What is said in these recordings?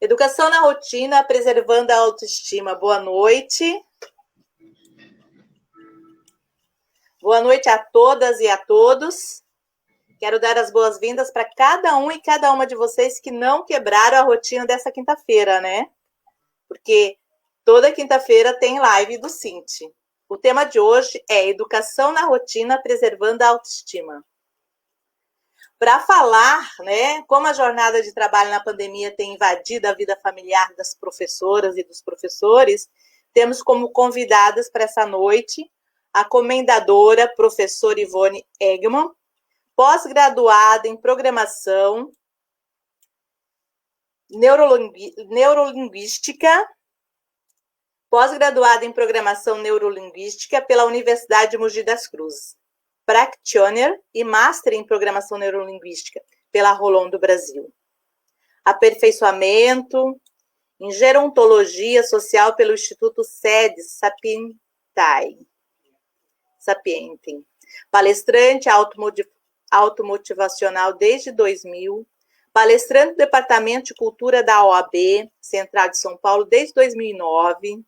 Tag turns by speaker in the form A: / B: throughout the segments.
A: Educação na rotina, preservando a autoestima. Boa noite. Boa noite a todas e a todos. Quero dar as boas-vindas para cada um e cada uma de vocês que não quebraram a rotina dessa quinta-feira, né? Porque toda quinta-feira tem live do Cinti. O tema de hoje é Educação na rotina, preservando a autoestima. Para falar, né, como a jornada de trabalho na pandemia tem invadido a vida familiar das professoras e dos professores, temos como convidadas para essa noite a comendadora professora Ivone Eggman, pós-graduada em programação neurolinguística, pós-graduada em programação neurolinguística pela Universidade de Mogi das Cruzes, practitioner e master em programação neurolinguística pela Rolon do Brasil. Aperfeiçoamento em gerontologia social pelo Instituto SEDES Sapienti. Palestrante automotivacional desde 2000, palestrante do Departamento de Cultura da OAB, Central de São Paulo, desde 2009,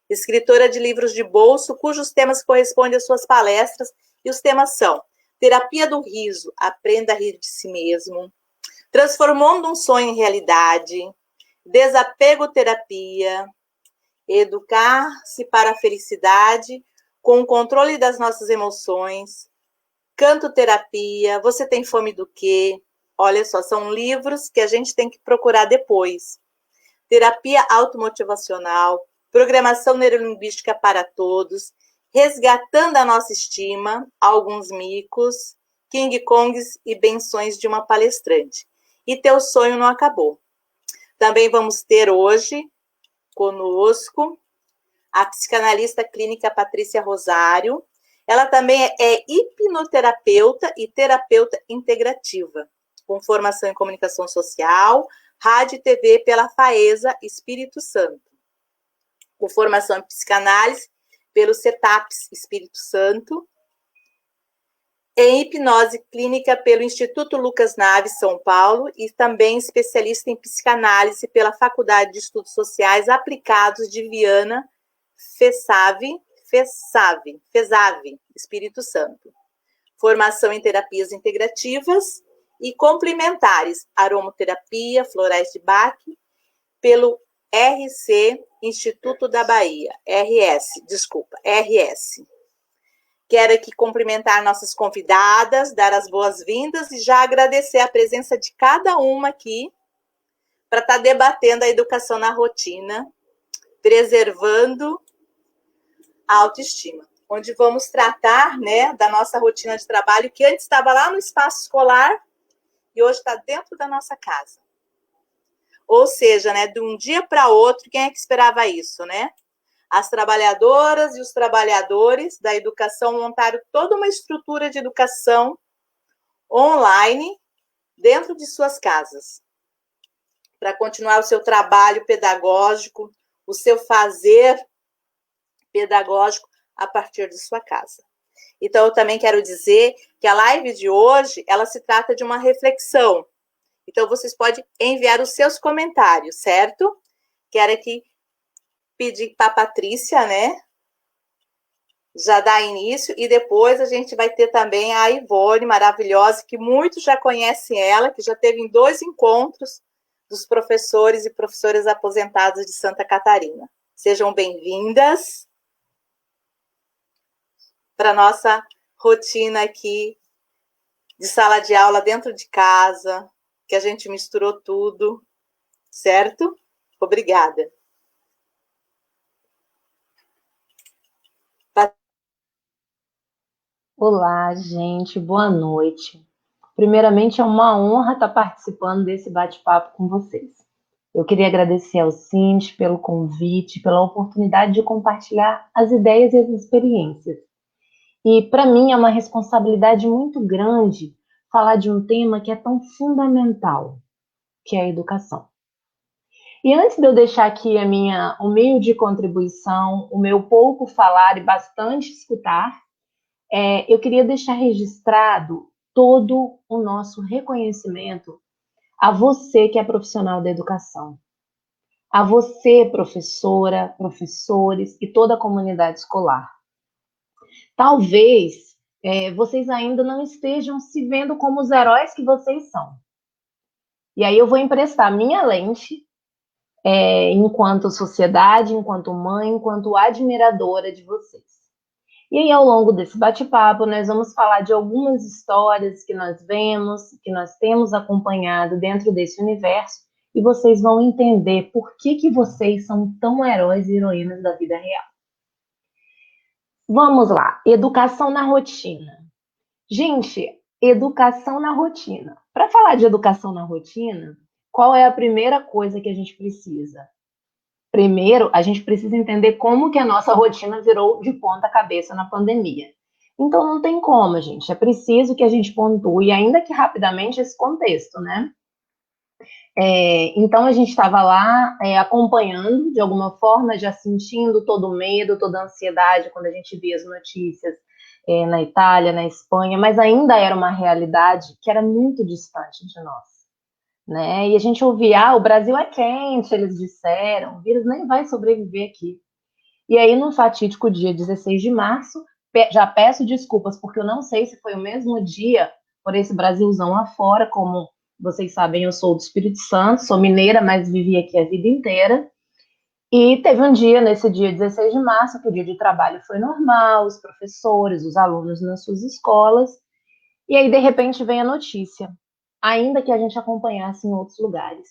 A: escritora de livros de bolso, cujos temas correspondem às suas palestras, e os temas são Terapia do Riso, Aprenda a Rir de Si Mesmo, Transformando um Sonho em Realidade, Desapego Terapia, Educar-se para a Felicidade, com o controle das nossas emoções, Canto Terapia, Você Tem Fome do Quê? Olha só, são livros que a gente tem que procurar depois. Terapia Automotivacional, Programação Neurolinguística para Todos, Resgatando a Nossa Estima, Alguns Micos, King Kongs e Benções de uma Palestrante. E Teu Sonho Não Acabou. Também vamos ter hoje conosco a psicanalista clínica Patrícia Rosário. Ela também é hipnoterapeuta e terapeuta integrativa, com formação em comunicação social, rádio e TV pela FAESA Espírito Santo, com formação em psicanálise pelo CETAPS Espírito Santo, em hipnose clínica pelo Instituto Lucas Naves, São Paulo, e também especialista em psicanálise pela Faculdade de Estudos Sociais Aplicados de Viana, FESAV, Espírito Santo. Formação em terapias integrativas e complementares, aromaterapia, florais de Bach, pelo RC, Instituto da Bahia, RS. Quero aqui cumprimentar nossas convidadas, dar as boas-vindas e já agradecer a presença de cada uma aqui para estar debatendo a educação na rotina, preservando a autoestima, onde vamos tratar, né, da nossa rotina de trabalho, que antes estava lá no espaço escolar e hoje está dentro da nossa casa. Ou seja, né, de um dia para outro, quem é que esperava isso, né? As trabalhadoras e os trabalhadores da educação montaram toda uma estrutura de educação online dentro de suas casas, para continuar o seu trabalho pedagógico, o seu fazer pedagógico a partir de sua casa. Então, eu também quero dizer que a live de hoje, ela se trata de uma reflexão. Então, vocês podem enviar os seus comentários, certo? Quero aqui pedir para a Patrícia, né, já dar início, e depois a gente vai ter também a Ivone, maravilhosa, que muitos já conhecem ela, que já teve em 2 encontros dos professores e professoras aposentados de Santa Catarina. Sejam bem-vindas para a nossa rotina aqui de sala de aula dentro de casa, que a gente misturou tudo, certo? Obrigada.
B: Olá, gente, boa noite. Primeiramente, é uma honra estar participando desse bate-papo com vocês. Eu queria agradecer ao Cinti pelo convite, pela oportunidade de compartilhar as ideias e as experiências. E, para mim, é uma responsabilidade muito grande falar de um tema que é tão fundamental, que é a educação. E antes de eu deixar aqui a minha humilde contribuição, o meu pouco falar e bastante escutar, eu queria deixar registrado todo o nosso reconhecimento a você que é profissional da educação. a você, professora, professores e toda a comunidade escolar. Talvez vocês ainda não estejam se vendo como os heróis que vocês são. E aí eu vou emprestar minha lente, enquanto sociedade, enquanto mãe, enquanto admiradora de vocês. E aí, ao longo desse bate-papo, nós vamos falar de algumas histórias que nós vemos, que nós temos acompanhado dentro desse universo, e vocês vão entender por que vocês são tão heróis e heroínas da vida real. Vamos lá, educação na rotina. Gente, educação na rotina. Para falar de educação na rotina, qual é a primeira coisa que a gente precisa? Primeiro, a gente precisa entender como que a nossa rotina virou de ponta cabeça na pandemia. Então, não tem como, gente. É preciso que a gente pontue, ainda que rapidamente, esse contexto, né? Então, a gente estava lá acompanhando, de alguma forma, já sentindo todo o medo, toda a ansiedade, quando a gente via as notícias na Itália, na Espanha, mas ainda era uma realidade que era muito distante de nós. Né? E a gente ouvia, o Brasil é quente, eles disseram, o vírus nem vai sobreviver aqui. E aí, no fatídico dia 16 de março, já peço desculpas, porque eu não sei se foi o mesmo dia, por esse Brasilzão afora, como vocês sabem, eu sou do Espírito Santo, sou mineira, mas vivi aqui a vida inteira. E teve um dia, nesse dia 16 de março, que o dia de trabalho foi normal, os professores, os alunos nas suas escolas, e aí, de repente, vem a notícia, ainda que a gente acompanhasse em outros lugares.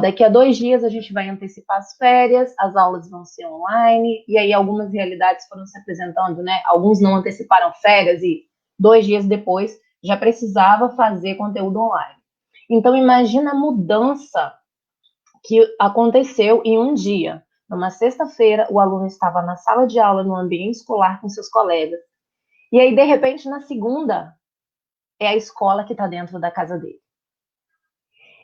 B: Daqui a 2 dias a gente vai antecipar as férias, as aulas vão ser online, e aí algumas realidades foram se apresentando, né? Alguns não anteciparam férias e 2 dias depois já precisava fazer conteúdo online. Então, imagina a mudança que aconteceu em um dia. Numa sexta-feira, o aluno estava na sala de aula, no ambiente escolar com seus colegas. E aí, de repente, na segunda, é a escola que está dentro da casa dele.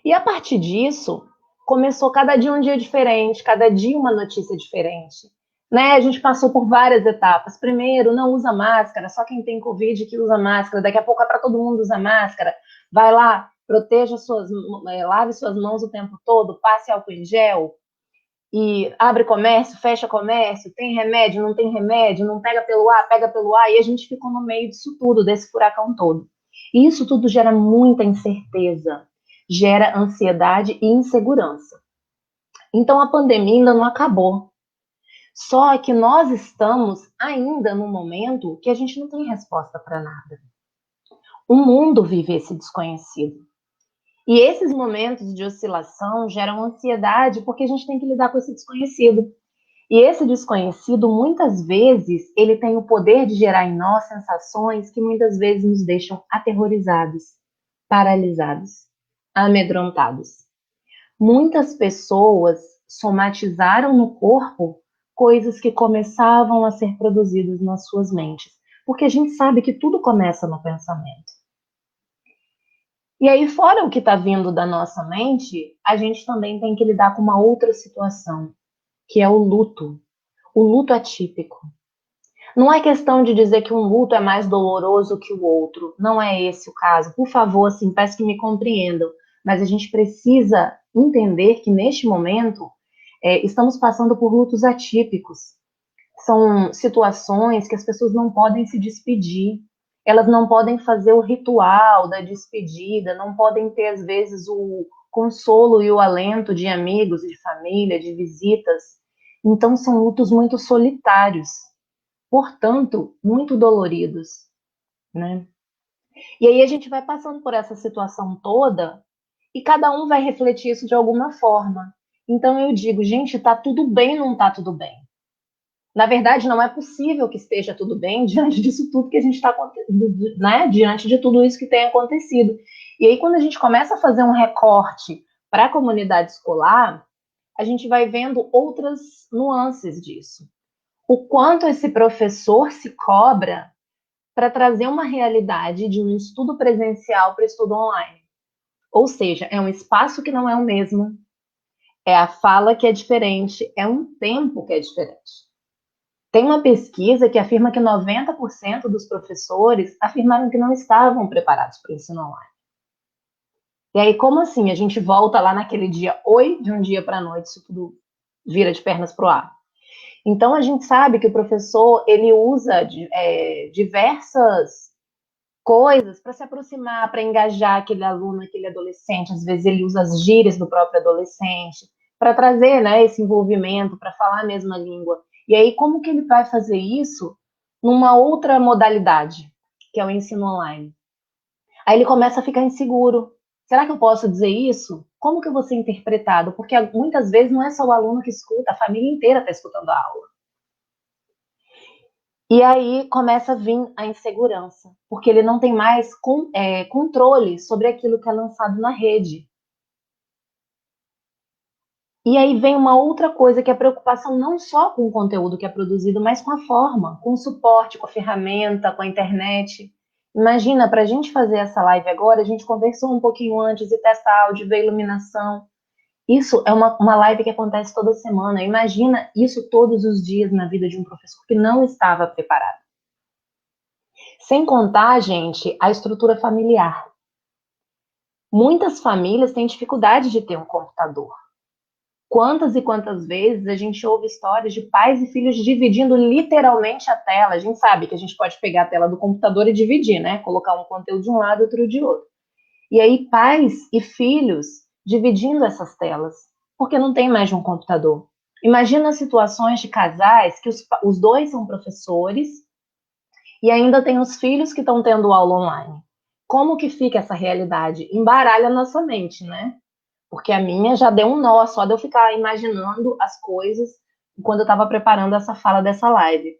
B: E a partir disso, começou cada dia um dia diferente, cada dia uma notícia diferente. Né? A gente passou por várias etapas. Primeiro, não usa máscara, só quem tem Covid que usa máscara. Daqui a pouco é para todo mundo usar máscara. Vai lá, lave suas mãos o tempo todo, passe álcool em gel. E abre comércio, fecha comércio, tem remédio, não tem remédio, não pega pelo ar, pega pelo ar. E a gente ficou no meio disso tudo, desse furacão todo. E isso tudo gera muita incerteza, gera ansiedade e insegurança. Então, a pandemia ainda não acabou. Só que nós estamos ainda num momento que a gente não tem resposta para nada. O mundo vive esse desconhecido. E esses momentos de oscilação geram ansiedade porque a gente tem que lidar com esse desconhecido. E esse desconhecido, muitas vezes, ele tem o poder de gerar em nós sensações que muitas vezes nos deixam aterrorizados, paralisados, amedrontados. Muitas pessoas somatizaram no corpo coisas que começavam a ser produzidas nas suas mentes, porque a gente sabe que tudo começa no pensamento. E aí, fora o que está vindo da nossa mente, a gente também tem que lidar com uma outra situação, que é o luto atípico. Não é questão de dizer que um luto é mais doloroso que o outro, não é esse o caso. Por favor, assim, peço que me compreendam, mas a gente precisa entender que neste momento estamos passando por lutos atípicos. São situações que as pessoas não podem se despedir, elas não podem fazer o ritual da despedida, não podem ter, às vezes, o consolo e o alento de amigos, de família, de visitas. Então, são lutos muito solitários, portanto, muito doloridos, né? E aí a gente vai passando por essa situação toda e cada um vai refletir isso de alguma forma. Então, eu digo, gente, tá tudo bem ou não tá tudo bem? Na verdade, não é possível que esteja tudo bem diante disso tudo que a gente está, né? Diante de tudo isso que tem acontecido. E aí, quando a gente começa a fazer um recorte para a comunidade escolar, a gente vai vendo outras nuances disso. O quanto esse professor se cobra para trazer uma realidade de um estudo presencial para estudo online. Ou seja, é um espaço que não é o mesmo, é a fala que é diferente, é um tempo que é diferente. Tem uma pesquisa que afirma que 90% dos professores afirmaram que não estavam preparados para o ensino online. E aí, como assim? A gente volta lá naquele dia, de um dia para a noite, isso tudo vira de pernas para o ar. Então, a gente sabe que o professor, ele usa diversas coisas para se aproximar, para engajar aquele aluno, aquele adolescente. Às vezes ele usa as gírias do próprio adolescente para trazer, né, esse envolvimento, para falar a mesma língua. E aí, como que ele vai fazer isso numa outra modalidade, que é o ensino online? Aí ele começa a ficar inseguro. Será que eu posso dizer isso? Como que eu vou ser interpretado? Porque muitas vezes não é só o aluno que escuta, a família inteira está escutando a aula. E aí começa a vir a insegurança, porque ele não tem mais controle sobre aquilo que é lançado na rede. E aí vem uma outra coisa, que é a preocupação não só com o conteúdo que é produzido, mas com a forma, com o suporte, com a ferramenta, com a internet. Imagina, para a gente fazer essa live agora, a gente conversou um pouquinho antes e testa áudio, vê iluminação. Isso é uma live que acontece toda semana. Imagina isso todos os dias na vida de um professor que não estava preparado. Sem contar, gente, a estrutura familiar. Muitas famílias têm dificuldade de ter um computador. Quantas e quantas vezes a gente ouve histórias de pais e filhos dividindo literalmente a tela. A gente sabe que a gente pode pegar a tela do computador e dividir, né? Colocar um conteúdo de um lado e outro de outro. E aí pais e filhos dividindo essas telas, porque não tem mais de um computador. Imagina situações de casais que os dois são professores e ainda tem os filhos que estão tendo aula online. Como que fica essa realidade? Embaralha a nossa mente, né? Porque a minha já deu um nó só de eu ficar imaginando as coisas quando eu estava preparando essa fala dessa live.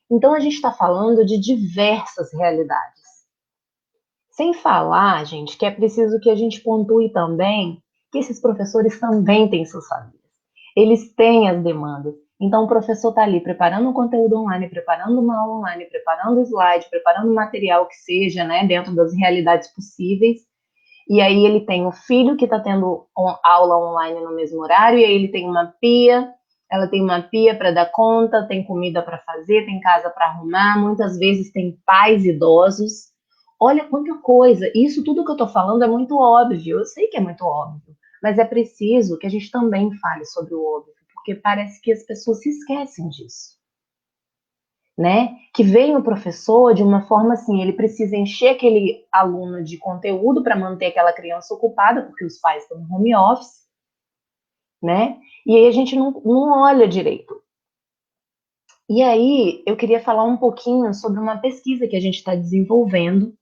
B: Então a gente está falando de diversas realidades. Sem falar, gente, que é preciso que a gente pontue também que esses professores também têm suas famílias. Eles têm as demandas. Então, o professor está ali preparando um conteúdo online, preparando uma aula online, preparando slide, preparando material que seja, né, dentro das realidades possíveis. E aí ele tem o filho que está tendo aula online no mesmo horário, e aí ele tem uma pia, ela tem uma pia para dar conta, tem comida para fazer, tem casa para arrumar, muitas vezes tem pais idosos. Olha quanta coisa. Isso tudo que eu estou falando é muito óbvio, eu sei que é muito óbvio, mas é preciso que a gente também fale sobre o óbvio, porque parece que as pessoas se esquecem disso. Né? Que vem o professor de uma forma assim, ele precisa encher aquele aluno de conteúdo para manter aquela criança ocupada, porque os pais estão no home office, né? E aí a gente não olha direito. E aí eu queria falar um pouquinho sobre uma pesquisa que a gente está desenvolvendo.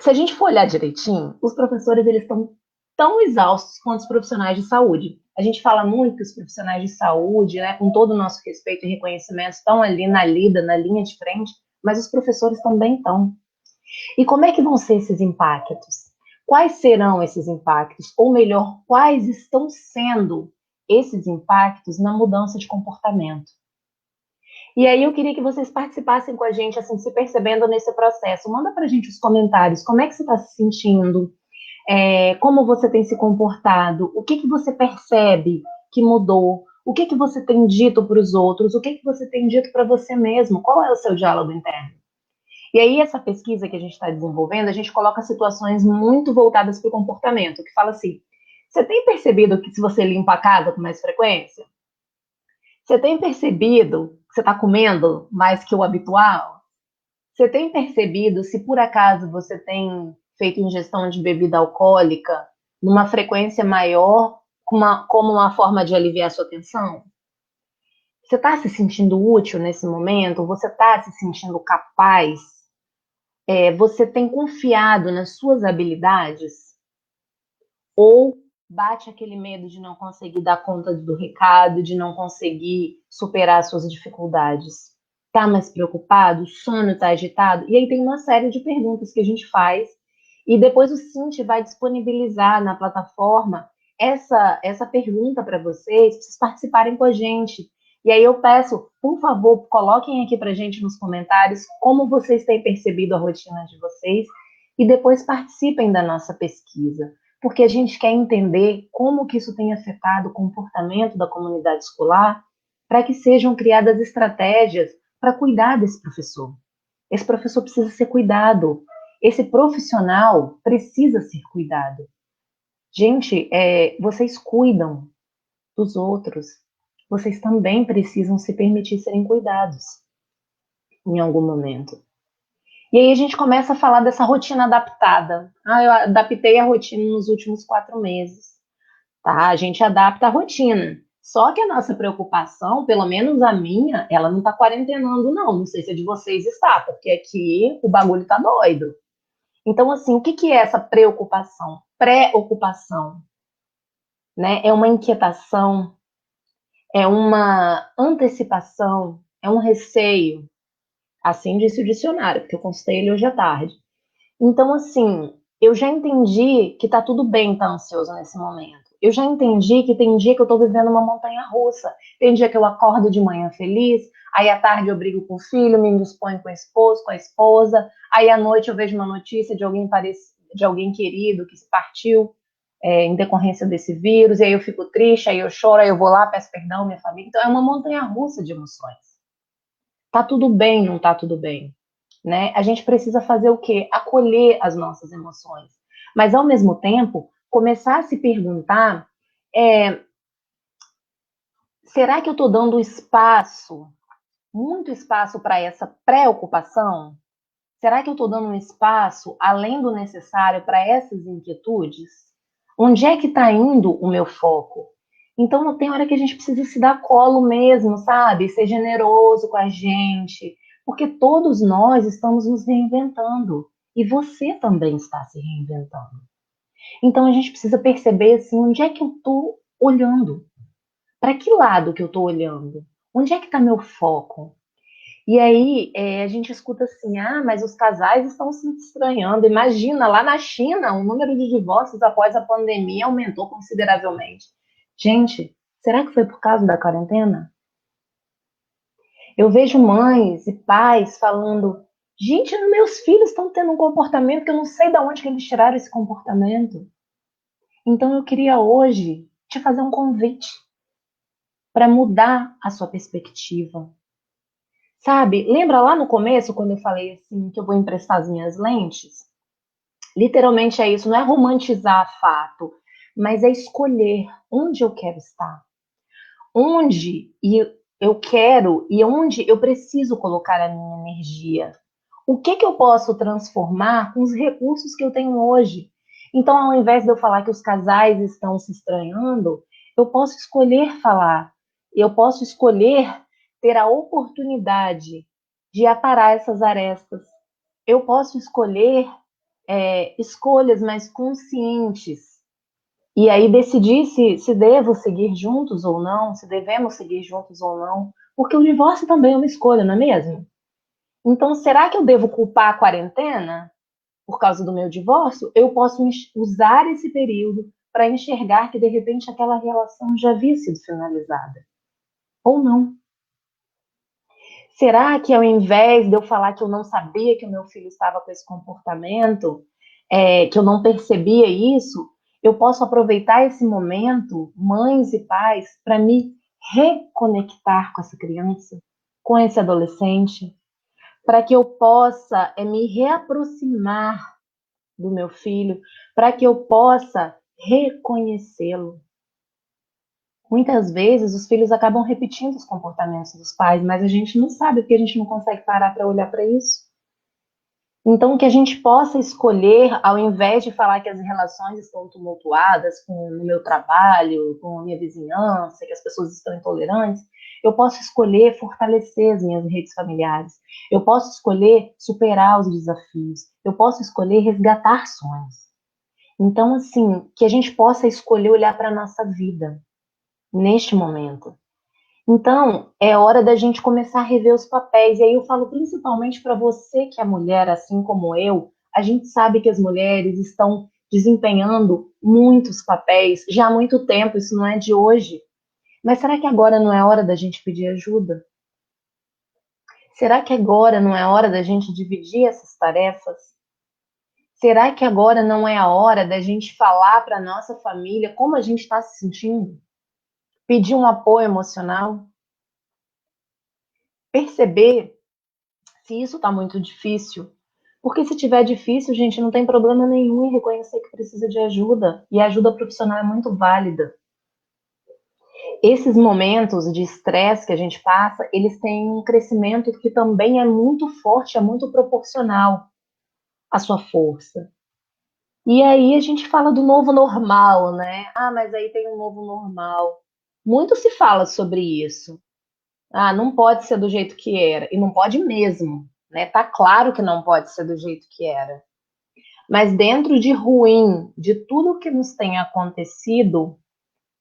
B: Se a gente for olhar direitinho, os professores eles estão tão exaustos quanto os profissionais de saúde. A gente fala muito que os profissionais de saúde, né, com todo o nosso respeito e reconhecimento, estão ali na lida, na linha de frente, mas os professores também estão. E como é que vão ser esses impactos? Quais serão esses impactos? Ou melhor, quais estão sendo esses impactos na mudança de comportamento? E aí eu queria que vocês participassem com a gente, assim, se percebendo nesse processo. Manda para a gente os comentários, como é que você está se sentindo? Como você tem se comportado? O que você percebe que mudou? O que você tem dito para os outros? O que você tem dito para você mesmo? Qual é o seu diálogo interno? E aí, essa pesquisa que a gente está desenvolvendo, a gente coloca situações muito voltadas para o comportamento, que fala assim, você tem percebido que se você limpa a casa com mais frequência? Você tem percebido que você está comendo mais que o habitual? Você tem percebido se por acaso você tem feito ingestão de bebida alcoólica numa frequência maior, como uma forma de aliviar a sua tensão? Você está se sentindo útil nesse momento? Você está se sentindo capaz? Você tem confiado nas suas habilidades? Ou bate aquele medo de não conseguir dar conta do recado, de não conseguir superar suas dificuldades? Está mais preocupado? O sono está agitado? E aí tem uma série de perguntas que a gente faz e depois o Cinti vai disponibilizar na plataforma essa pergunta para vocês participarem com a gente. E aí eu peço, por favor, coloquem aqui para a gente nos comentários como vocês têm percebido a rotina de vocês e depois participem da nossa pesquisa, porque a gente quer entender como que isso tem afetado o comportamento da comunidade escolar para que sejam criadas estratégias para cuidar desse professor. Esse professor precisa ser cuidado. Esse profissional precisa ser cuidado. Gente, vocês cuidam dos outros. vocês também precisam se permitir serem cuidados em algum momento. E aí a gente começa a falar dessa rotina adaptada. Eu adaptei a rotina nos últimos 4 meses. Tá? A gente adapta a rotina. Só que a nossa preocupação, pelo menos a minha, ela não tá quarentenando, não. Não sei se a de vocês está, porque aqui o bagulho tá doido. Então, assim, o que que é essa preocupação? Preocupação, né? É uma inquietação, é uma antecipação, é um receio. Assim disse o dicionário, porque eu consultei ele hoje à tarde. Então, assim, eu já entendi que tá tudo bem estar ansioso nesse momento. Eu já entendi que tem dia que eu tô vivendo uma montanha-russa. Tem dia que eu acordo de manhã feliz, aí à tarde eu brigo com o filho, me indisponho com o esposo, com a esposa, aí à noite eu vejo uma notícia de alguém querido que se partiu em decorrência desse vírus, e aí eu fico triste, aí eu choro, aí eu vou lá, peço perdão à minha família. Então é uma montanha-russa de emoções. Tá tudo bem, não tá tudo bem, né? A gente precisa fazer o quê? Acolher as nossas emoções. Mas, ao mesmo tempo, começar a se perguntar, será que eu estou dando espaço, muito espaço para essa preocupação? Será que eu estou dando um espaço além do necessário para essas inquietudes? Onde é que está indo o meu foco? Então, tem hora que a gente precisa se dar colo mesmo, sabe? Ser generoso com a gente, porque todos nós estamos nos reinventando e você também está se reinventando. Então, a gente precisa perceber assim, onde é que eu estou olhando? Para que lado que eu estou olhando? Onde é que está meu foco? E aí a gente escuta assim, mas os casais estão se estranhando. Imagina, lá na China, o número de divórcios após a pandemia aumentou consideravelmente. Gente, será que foi por causa da quarentena? Eu vejo mães e pais falando, gente, meus filhos estão tendo um comportamento que eu não sei de onde que eles tiraram esse comportamento. Então eu queria hoje te fazer um convite para mudar a sua perspectiva. Sabe, lembra lá no começo, quando eu falei assim, que eu vou emprestar as minhas lentes? Literalmente é isso, não é romantizar fato, mas é escolher onde eu quero estar. Onde eu quero e onde eu preciso colocar a minha energia. O que eu posso transformar com os recursos que eu tenho hoje? Então, ao invés de eu falar que os casais estão se estranhando, eu posso escolher falar. Eu posso escolher ter a oportunidade de aparar essas arestas. Eu posso escolher escolhas mais conscientes. E aí decidir se devo seguir juntos ou não, se devemos seguir juntos ou não. Porque o divórcio também é uma escolha, não é mesmo? Então, será que eu devo culpar a quarentena por causa do meu divórcio? Eu posso usar esse período para enxergar que, de repente, aquela relação já havia sido finalizada. Ou não. Será que, ao invés de eu falar que eu não sabia que o meu filho estava com esse comportamento, que eu não percebia isso, eu posso aproveitar esse momento, mães e pais, para me reconectar com essa criança, com esse adolescente, para que eu possa me reaproximar do meu filho, para que eu possa reconhecê-lo. Muitas vezes os filhos acabam repetindo os comportamentos dos pais, mas a gente não sabe porque a gente não consegue parar para olhar para isso. Então, que a gente possa escolher, ao invés de falar que as relações estão tumultuadas no meu trabalho, com a minha vizinhança, que as pessoas estão intolerantes, eu posso escolher fortalecer as minhas redes familiares. Eu posso escolher superar os desafios. Eu posso escolher resgatar sonhos. Então, assim, que a gente possa escolher olhar para a nossa vida neste momento. Então, é hora da gente começar a rever os papéis. E aí eu falo principalmente para você que é mulher, assim como eu. A gente sabe que as mulheres estão desempenhando muitos papéis já há muito tempo, isso não é de hoje. Mas será que agora não é hora da gente pedir ajuda? Será que agora não é hora da gente dividir essas tarefas? Será que agora não é a hora da gente falar para a nossa família como a gente está se sentindo? Pedir um apoio emocional? Perceber se isso está muito difícil. Porque se tiver difícil, gente, não tem problema nenhum em reconhecer que precisa de ajuda. E a ajuda profissional é muito válida. Esses momentos de estresse que a gente passa, eles têm um crescimento que também é muito forte, é muito proporcional à sua força. E aí a gente fala do novo normal, né? Ah, mas aí tem um novo normal. Muito se fala sobre isso. Ah, não pode ser do jeito que era. E não pode mesmo, né? Tá claro que não pode ser do jeito que era. Mas dentro de ruim, de tudo que nos tem acontecido,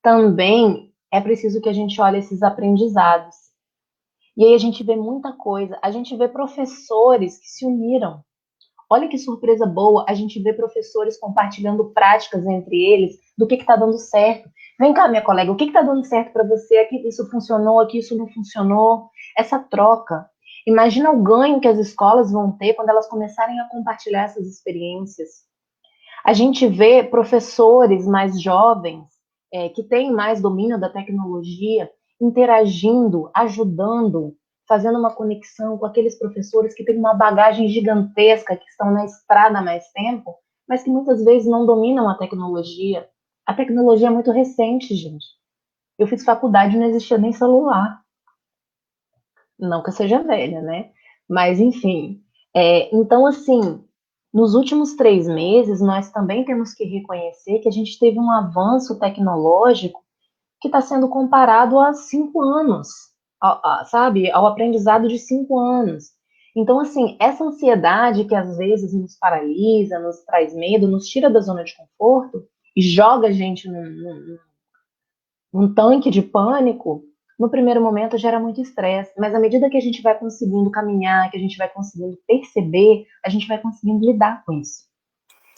B: também é preciso que a gente olhe esses aprendizados. E aí a gente vê muita coisa. A gente vê professores que se uniram. Olha que surpresa boa, a gente vê professores compartilhando práticas entre eles do que está dando certo. Vem cá, minha colega, o que está dando certo para você? Aqui isso funcionou, aqui isso não funcionou. Essa troca. Imagina o ganho que as escolas vão ter quando elas começarem a compartilhar essas experiências. A gente vê professores mais jovens, que têm mais domínio da tecnologia, interagindo, ajudando, fazendo uma conexão com aqueles professores que têm uma bagagem gigantesca, que estão na estrada há mais tempo, mas que muitas vezes não dominam a tecnologia. A tecnologia é muito recente, gente. Eu fiz faculdade e não existia nem celular. Não que eu seja velha, né? Mas, enfim. Então, assim, nos últimos 3 meses, nós também temos que reconhecer que a gente teve um avanço tecnológico que está sendo comparado a 5 anos, sabe? Ao aprendizado de 5 anos. Então, assim, essa ansiedade que às vezes nos paralisa, nos traz medo, nos tira da zona de conforto e joga a gente num tanque de pânico, no primeiro momento gera muito estresse, mas à medida que a gente vai conseguindo caminhar, que a gente vai conseguindo perceber, a gente vai conseguindo lidar com isso.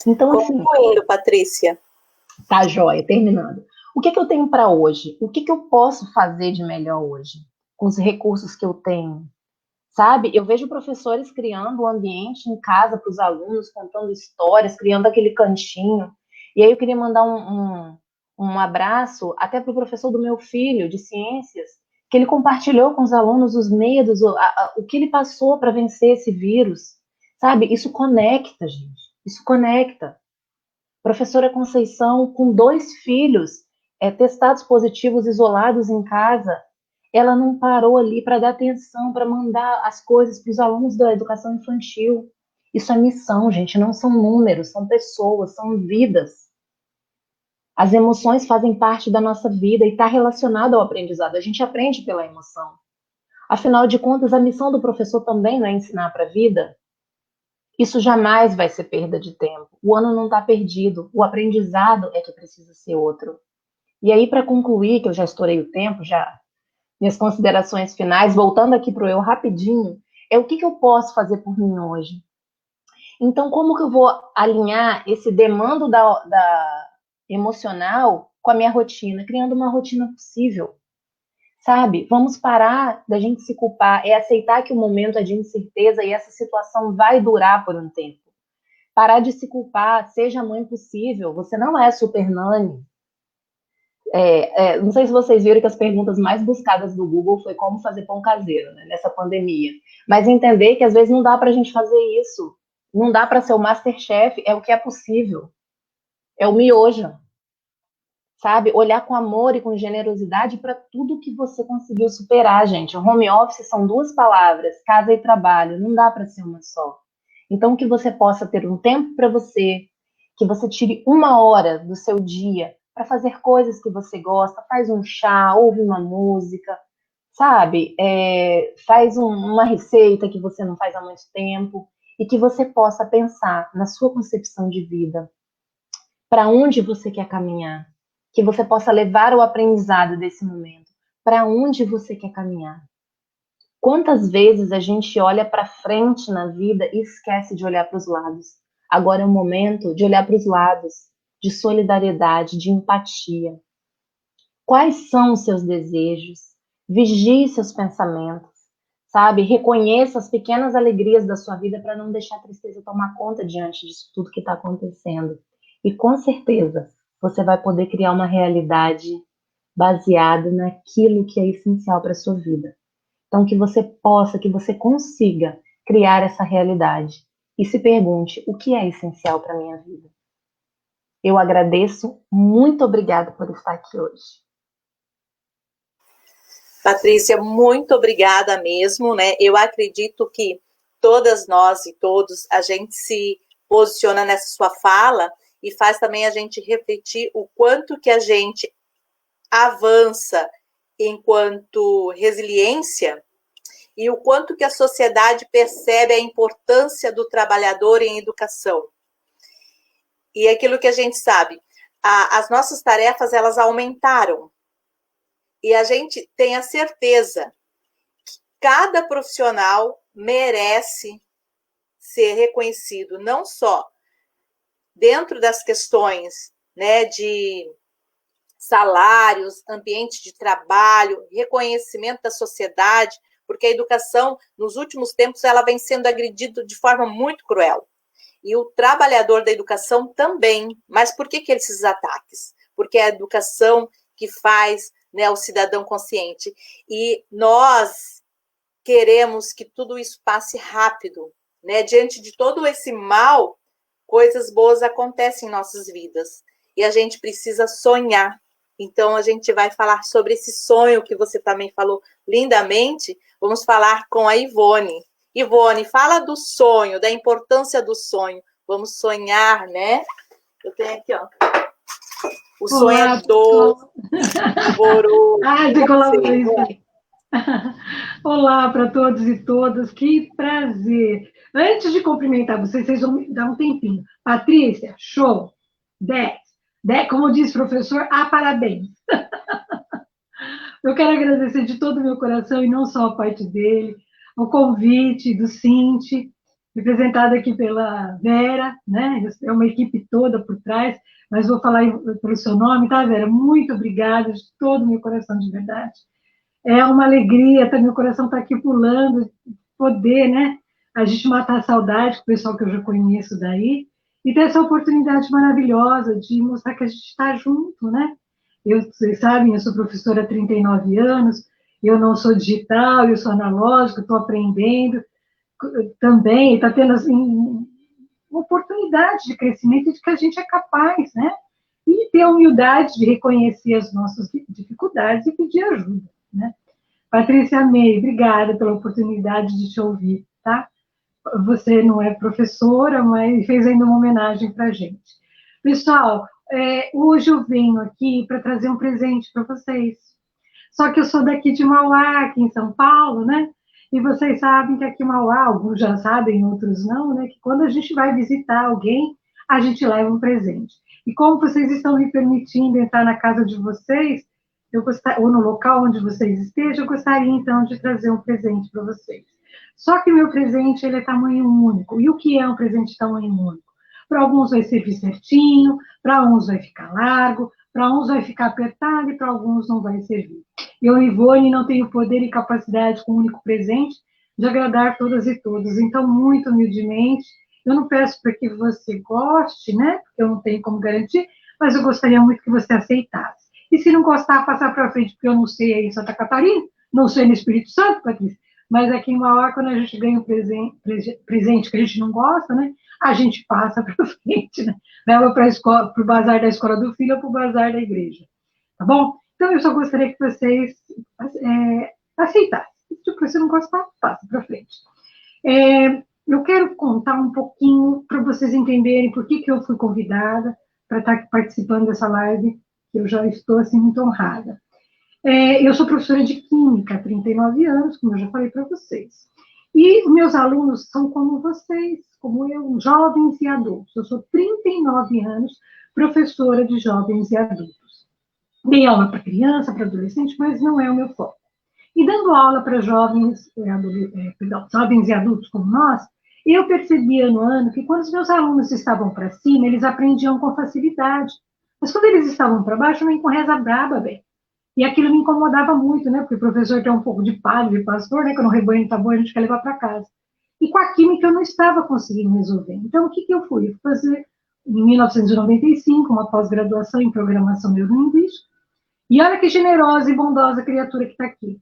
B: Então, assim,
A: Concluindo, Patrícia.
B: tá joia, terminando. O que eu tenho para hoje? O que eu posso fazer de melhor hoje? Com os recursos que eu tenho? Sabe? Eu vejo professores criando um ambiente em casa para os alunos, contando histórias, criando aquele cantinho. E aí eu queria mandar um abraço até para o professor do meu filho, de ciências, que ele compartilhou com os alunos os medos, o que ele passou para vencer esse vírus. Sabe? Isso conecta, gente. Isso conecta. Professora Conceição, com 2 filhos testados positivos, isolados em casa, ela não parou ali para dar atenção, para mandar as coisas para os alunos da educação infantil. Isso é missão, gente, não são números, são pessoas, são vidas. As emoções fazem parte da nossa vida e está relacionado ao aprendizado. A gente aprende pela emoção. Afinal de contas, a missão do professor também não é ensinar para a vida. Isso jamais vai ser perda de tempo. O ano não está perdido. O aprendizado é que precisa ser outro. E aí, para concluir, que eu já estourei o tempo, já minhas considerações finais, voltando aqui para o eu rapidinho, é o que eu posso fazer por mim hoje? Então, como que eu vou alinhar esse demando da emocional com a minha rotina? Criando uma rotina possível, sabe? Vamos parar da gente se culpar, é aceitar que o momento é de incerteza e essa situação vai durar por um tempo. Parar de se culpar, seja a mãe possível, você não é super nani. Não sei se vocês viram que as perguntas mais buscadas do Google foi como fazer pão caseiro, né, nessa pandemia. Mas entender que às vezes não dá para a gente fazer isso. Não dá para ser o Masterchef, é o que é possível. É o miojo, sabe? Olhar com amor e com generosidade para tudo que você conseguiu superar, gente. O home office são 2 palavras, casa e trabalho. Não dá para ser uma só. Então, que você possa ter um tempo para você, que você tire 1 hora do seu dia para fazer coisas que você gosta, faz um chá, ouve uma música, sabe? Faz uma receita que você não faz há muito tempo e que você possa pensar na sua concepção de vida, para onde você quer caminhar, que você possa levar o aprendizado desse momento, para onde você quer caminhar. Quantas vezes a gente olha para frente na vida e esquece de olhar para os lados? Agora é o momento de olhar para os lados, de solidariedade, de empatia. Quais são os seus desejos? Vigie seus pensamentos, sabe? Reconheça as pequenas alegrias da sua vida para não deixar a tristeza tomar conta diante disso tudo que está acontecendo. E com certeza você vai poder criar uma realidade baseada naquilo que é essencial para a sua vida. Então, que você possa, que você consiga criar essa realidade. E se pergunte, o que é essencial para a minha vida? Eu agradeço, muito obrigada por estar aqui hoje.
A: Patrícia, muito obrigada mesmo, né? Eu acredito que todas nós e todos, a gente se posiciona nessa sua fala e faz também a gente refletir o quanto que a gente avança enquanto resiliência e o quanto que a sociedade percebe a importância do trabalhador em educação. E aquilo que a gente sabe, as nossas tarefas, elas aumentaram. E a gente tem a certeza que cada profissional merece ser reconhecido, não só dentro das questões, né, de salários, ambiente de trabalho, reconhecimento da sociedade, porque a educação, nos últimos tempos, ela vem sendo agredida de forma muito cruel. E o trabalhador da educação também. Mas por que esses ataques? Porque é a educação que faz, né, o cidadão consciente. E nós queremos que tudo isso passe rápido, né? Diante de todo esse mal, coisas boas acontecem em nossas vidas. E a gente precisa sonhar. Então, a gente vai falar sobre esse sonho que você também falou lindamente. Vamos falar com a Ivone. Ivone, fala do sonho, da importância do sonho. Vamos sonhar, né? Eu tenho aqui, ó. O sonhador.
C: Você colocou isso. Olá para todos e todas, que prazer. Antes de cumprimentar vocês vão me dar um tempinho. Patrícia, show, 10. Como diz o professor, parabéns. Eu quero agradecer de todo o meu coração, e não só a parte dele, o convite do Cinti, representado aqui pela Vera, né? É uma equipe toda por trás, mas vou falar pelo seu nome, tá, Vera? Muito obrigada, de todo o meu coração, de verdade. É uma alegria, meu coração está aqui pulando, poder, né? A gente matar a saudade com o pessoal que eu já conheço daí, e ter essa oportunidade maravilhosa de mostrar que a gente está junto, né? Vocês sabem, eu sou professora há 39 anos, eu não sou digital, eu sou analógico, estou aprendendo também, está tendo assim, uma oportunidade de crescimento de que a gente é capaz, né? E ter a humildade de reconhecer as nossas dificuldades e pedir ajuda, né? Patrícia, amei, obrigada pela oportunidade de te ouvir, tá? Você não é professora, mas fez ainda uma homenagem para a gente. Pessoal, hoje eu venho aqui para trazer um presente para vocês. Só que eu sou daqui de Mauá, aqui em São Paulo, né? E vocês sabem que aqui em Mauá, alguns já sabem, outros não, né? Que quando a gente vai visitar alguém, a gente leva um presente. E como vocês estão me permitindo entrar na casa de vocês, ou no local onde vocês estejam, eu gostaria, então, de trazer um presente para vocês. Só que meu presente, ele é tamanho único. E o que é um presente tamanho único? Para alguns vai servir certinho, para uns vai ficar largo, para uns vai ficar apertado e para alguns não vai servir. Eu, Ivone, não tenho poder e capacidade com um único presente de agradar todas e todos. Então, muito humildemente, eu não peço para que você goste, né? Porque eu não tenho como garantir, mas eu gostaria muito que você aceitasse. E se não gostar, passar para frente, porque eu não sei aí em Santa Catarina, não sei no Espírito Santo, Patrícia, mas aqui em Mauá, quando a gente ganha um presente que a gente não gosta, né? A gente passa para frente, né? Leva para o bazar da escola do filho ou para o bazar da igreja. Tá bom? Então, eu só gostaria que vocês aceitassem. Se você não gostar, passa para frente. Eu quero contar um pouquinho para vocês entenderem por que eu fui convidada para estar aqui participando dessa live, que eu já estou assim, muito honrada. Eu sou professora de Química há 39 anos, como eu já falei para vocês. E meus alunos são como vocês, como eu, jovens e adultos. Eu sou 39 anos professora de jovens e adultos. Dei aula para criança, para adolescente, mas não é o meu foco. E dando aula para jovens e adultos como nós, eu percebi ano a ano que quando os meus alunos estavam para cima, eles aprendiam com facilidade. Mas quando eles estavam para baixo, vem com reza braba, bem. E aquilo me incomodava muito, né? Porque o professor tem um pouco de padre, de pastor, né? Quando o rebanho está bom, a gente quer levar para casa. E com a química eu não estava conseguindo resolver. Então, o que eu fui? Eu fui fazer, em 1995, uma pós-graduação em programação neurolinguística. E olha que generosa e bondosa criatura que está aqui.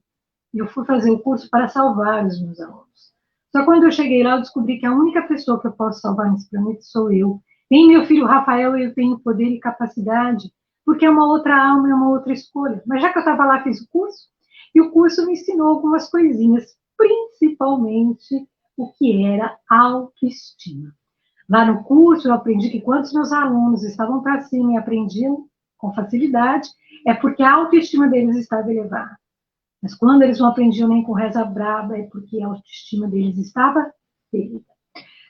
C: Eu fui fazer o curso para salvar os meus alunos. Só quando eu cheguei lá, eu descobri que a única pessoa que eu posso salvar nesse planeta sou eu. Nem meu filho Rafael, eu tenho poder e capacidade, porque é uma outra alma, é uma outra escolha. Mas já que eu estava lá, fiz o curso, E o curso me ensinou algumas coisinhas, principalmente o que era autoestima. Lá no curso eu aprendi que quando os meus alunos estavam para cima e aprendiam com facilidade, é porque a autoestima deles estava elevada. Mas quando eles não aprendiam nem com reza braba, é porque a autoestima deles estava ferida.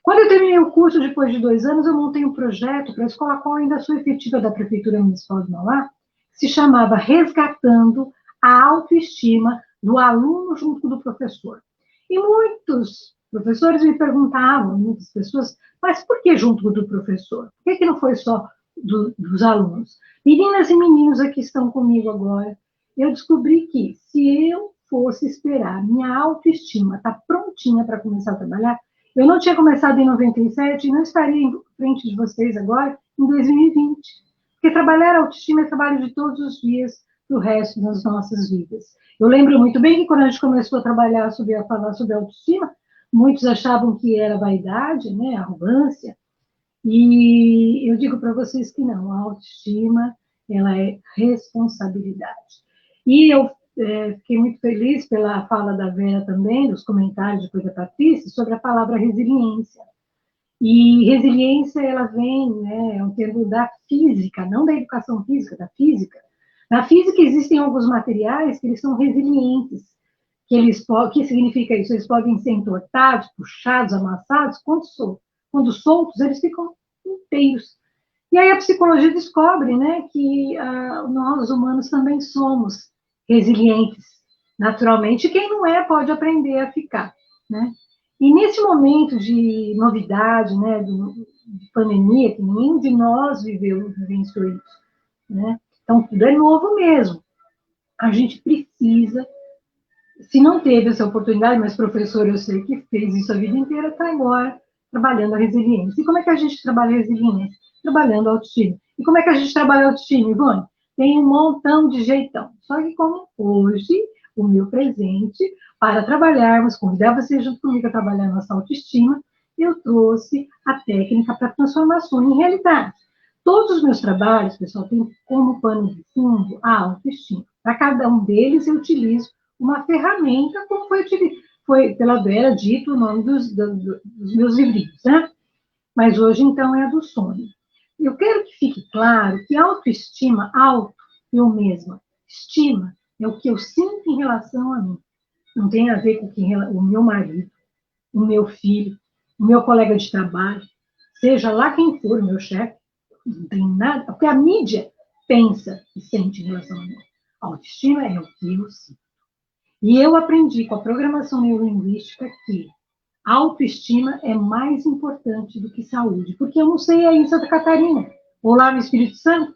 C: Quando eu terminei o curso, depois de 2 anos, eu montei um projeto para a escola qual ainda sou efetiva da Prefeitura Municipal de Mauá, que se chamava Resgatando a Autoestima do Aluno junto do Professor. E muitos professores me perguntavam, muitas pessoas, mas por que junto do professor? Por que não foi só dos alunos? Meninas e meninos aqui estão comigo agora, eu descobri que se eu fosse esperar minha autoestima estar prontinha para começar a trabalhar, eu não tinha começado em 97 e não estaria em frente de vocês agora em 2020. Porque trabalhar a autoestima é trabalho de todos os dias para o resto das nossas vidas. Eu lembro muito bem que quando a gente começou a trabalhar a falar sobre autoestima, muitos achavam que era vaidade, né, arrogância. E eu digo para vocês que não, a autoestima ela é responsabilidade. E eu fiquei muito feliz pela fala da Vera também, dos comentários depois da Patrícia, sobre a palavra resiliência. E resiliência, ela vem, né, é um termo da física, não da educação física, da física. Na física existem alguns materiais que eles são resilientes, que significa isso? Eles podem ser entortados, puxados, amassados, quando soltos, eles ficam inteiros. E aí a psicologia descobre, né, que nós humanos também somos resilientes, naturalmente. Quem não é pode aprender a ficar, né? E nesse momento de novidade, né, de pandemia, que nenhum de nós vivenciou isso, né? Então tudo é novo mesmo. A gente precisa, se não teve essa oportunidade, mas professor eu sei que fez isso a vida inteira, está agora trabalhando a resiliência. E como é que a gente trabalha a resiliência? Trabalhando a autoestima. E como é que a gente trabalha a autoestima, Ivone? Tem um montão de jeitão. Só que como hoje, o meu presente, para trabalharmos, convidar você junto comigo a trabalhar a nossa autoestima, eu trouxe a técnica para transformação em realidade. Todos os meus trabalhos, pessoal, têm como pano de fundo a autoestima. Para cada um deles, eu utilizo uma ferramenta, como foi pela Vera dito o nome dos meus livrinhos, né? Mas hoje, então, é a do sono. Eu quero que fique claro que autoestima, eu mesma, estima, é o que eu sinto em relação a mim. Não tem a ver com o meu marido, o meu filho, o meu colega de trabalho, seja lá quem for, o meu chefe, não tem nada, porque a mídia pensa e sente em relação a mim. A autoestima é o que eu sinto. E eu aprendi com a programação neurolinguística que a autoestima é mais importante do que saúde. Porque eu não sei aí em Santa Catarina, ou lá no Espírito Santo,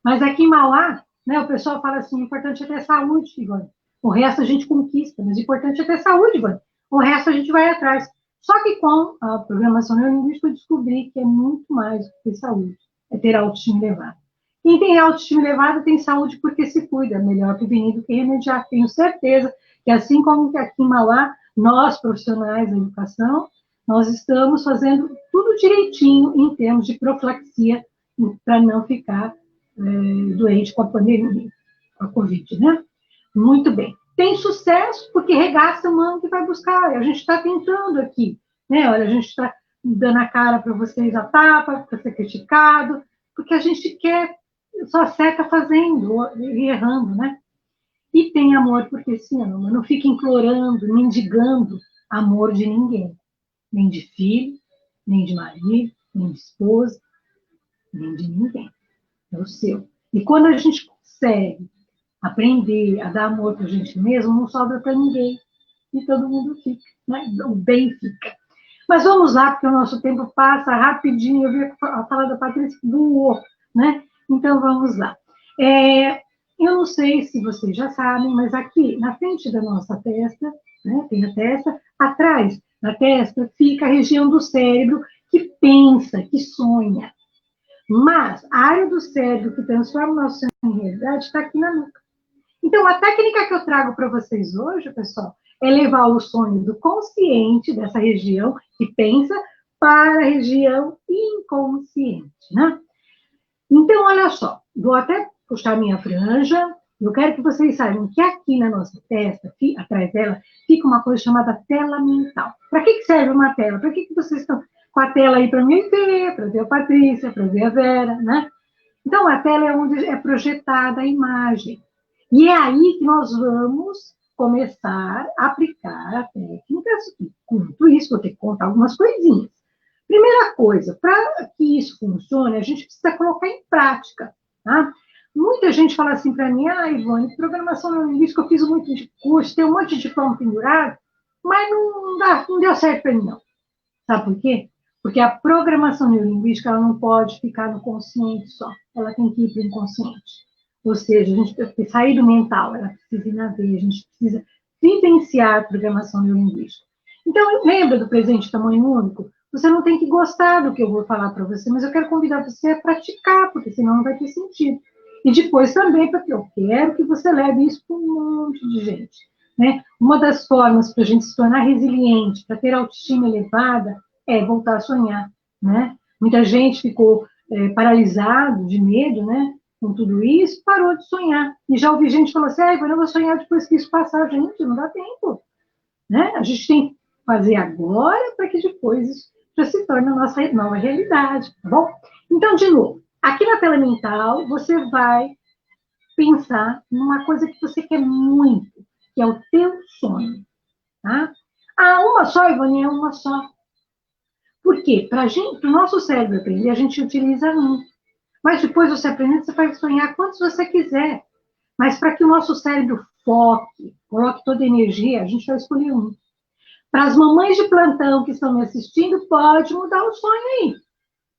C: mas aqui em Mauá, né, o pessoal fala assim, o importante é ter saúde, Ivone. O resto a gente conquista, mas o importante é ter saúde, Ivone. O resto a gente vai atrás. Só que com a programação neurolinguística eu descobri que é muito mais do que ter saúde, é ter autoestima elevada. Quem tem autoestima elevada tem saúde porque se cuida, melhor prevenir do que remediar. Tenho certeza que assim como que aqui em Mauá, nós, profissionais da educação, nós estamos fazendo tudo direitinho em termos de profilaxia para não ficar doente com a pandemia, com a Covid, né? Muito bem. Tem sucesso porque regaça a mão que vai buscar. A gente está tentando aqui, né? Olha, a gente está dando a cara para vocês a tapa, para ser criticado, porque a gente quer, só seca fazendo e errando, né? E tem amor porque se ama. Não fica implorando, mendigando amor de ninguém. Nem de filho, nem de marido, nem de esposa, nem de ninguém. É o seu. E quando a gente consegue aprender a dar amor para a gente mesmo, não sobra para ninguém. E todo mundo fica, né? O bem fica. Mas vamos lá, porque o nosso tempo passa rapidinho. Eu vi a fala da Patrícia voou, né? Então vamos lá. Eu não sei se vocês já sabem, mas aqui na frente da nossa testa, né, tem a testa, atrás da testa fica a região do cérebro que pensa, que sonha. Mas a área do cérebro que transforma o nosso sonho em realidade está aqui na nuca. Então, a técnica que eu trago para vocês hoje, pessoal, é levar o sonho do consciente, dessa região que pensa, para a região inconsciente, né? Então, olha só, vou até puxar minha franja Eu quero que vocês saibam que aqui na nossa testa, atrás dela, fica uma coisa chamada tela mental. Para que serve uma tela? Para que vocês estão com a tela aí para me ver, para ver a Patrícia, para ver a Vera, né? Então, a tela é onde é projetada a imagem. E é aí que nós vamos começar a aplicar a técnica. Com tudo isso, vou ter que contar algumas coisinhas. Primeira coisa, para que isso funcione, a gente precisa colocar em prática, tá? Muita gente fala assim para mim, Ivone, programação neurolinguística, eu fiz muito de curso, tem um monte de diploma pendurado, mas não deu certo para mim, não. Sabe por quê? Porque a programação neurolinguística, ela não pode ficar no consciente só, ela tem que ir para o inconsciente. Ou seja, a gente tem que sair do mental, ela precisa ir na veia, a gente precisa vivenciar a programação neurolinguística. Então, lembra do presente tamanho único? Você não tem que gostar do que eu vou falar para você, mas eu quero convidar você a praticar, porque senão não vai ter sentido. E depois também, porque eu quero que você leve isso para um monte de gente. Né? Uma das formas para a gente se tornar resiliente, para ter autoestima elevada, é voltar a sonhar. Né? Muita gente ficou paralisado de medo, né? Com tudo isso, parou de sonhar. E já ouvi gente falar assim, eu não vou sonhar depois que isso passar. Gente, não dá tempo. Né? A gente tem que fazer agora para que depois isso já se torne a nossa nova realidade. Tá bom? Então, de novo, aqui na tela mental, você vai pensar numa coisa que você quer muito, que é o teu sonho. Tá? Uma só, Ivone, é uma só. Por quê? Para o nosso cérebro aprender, a gente utiliza um. Mas depois você aprendendo, você vai sonhar quantos você quiser. Mas para que o nosso cérebro foque, coloque toda a energia, a gente vai escolher um. Para as mamães de plantão que estão me assistindo, pode mudar o sonho aí.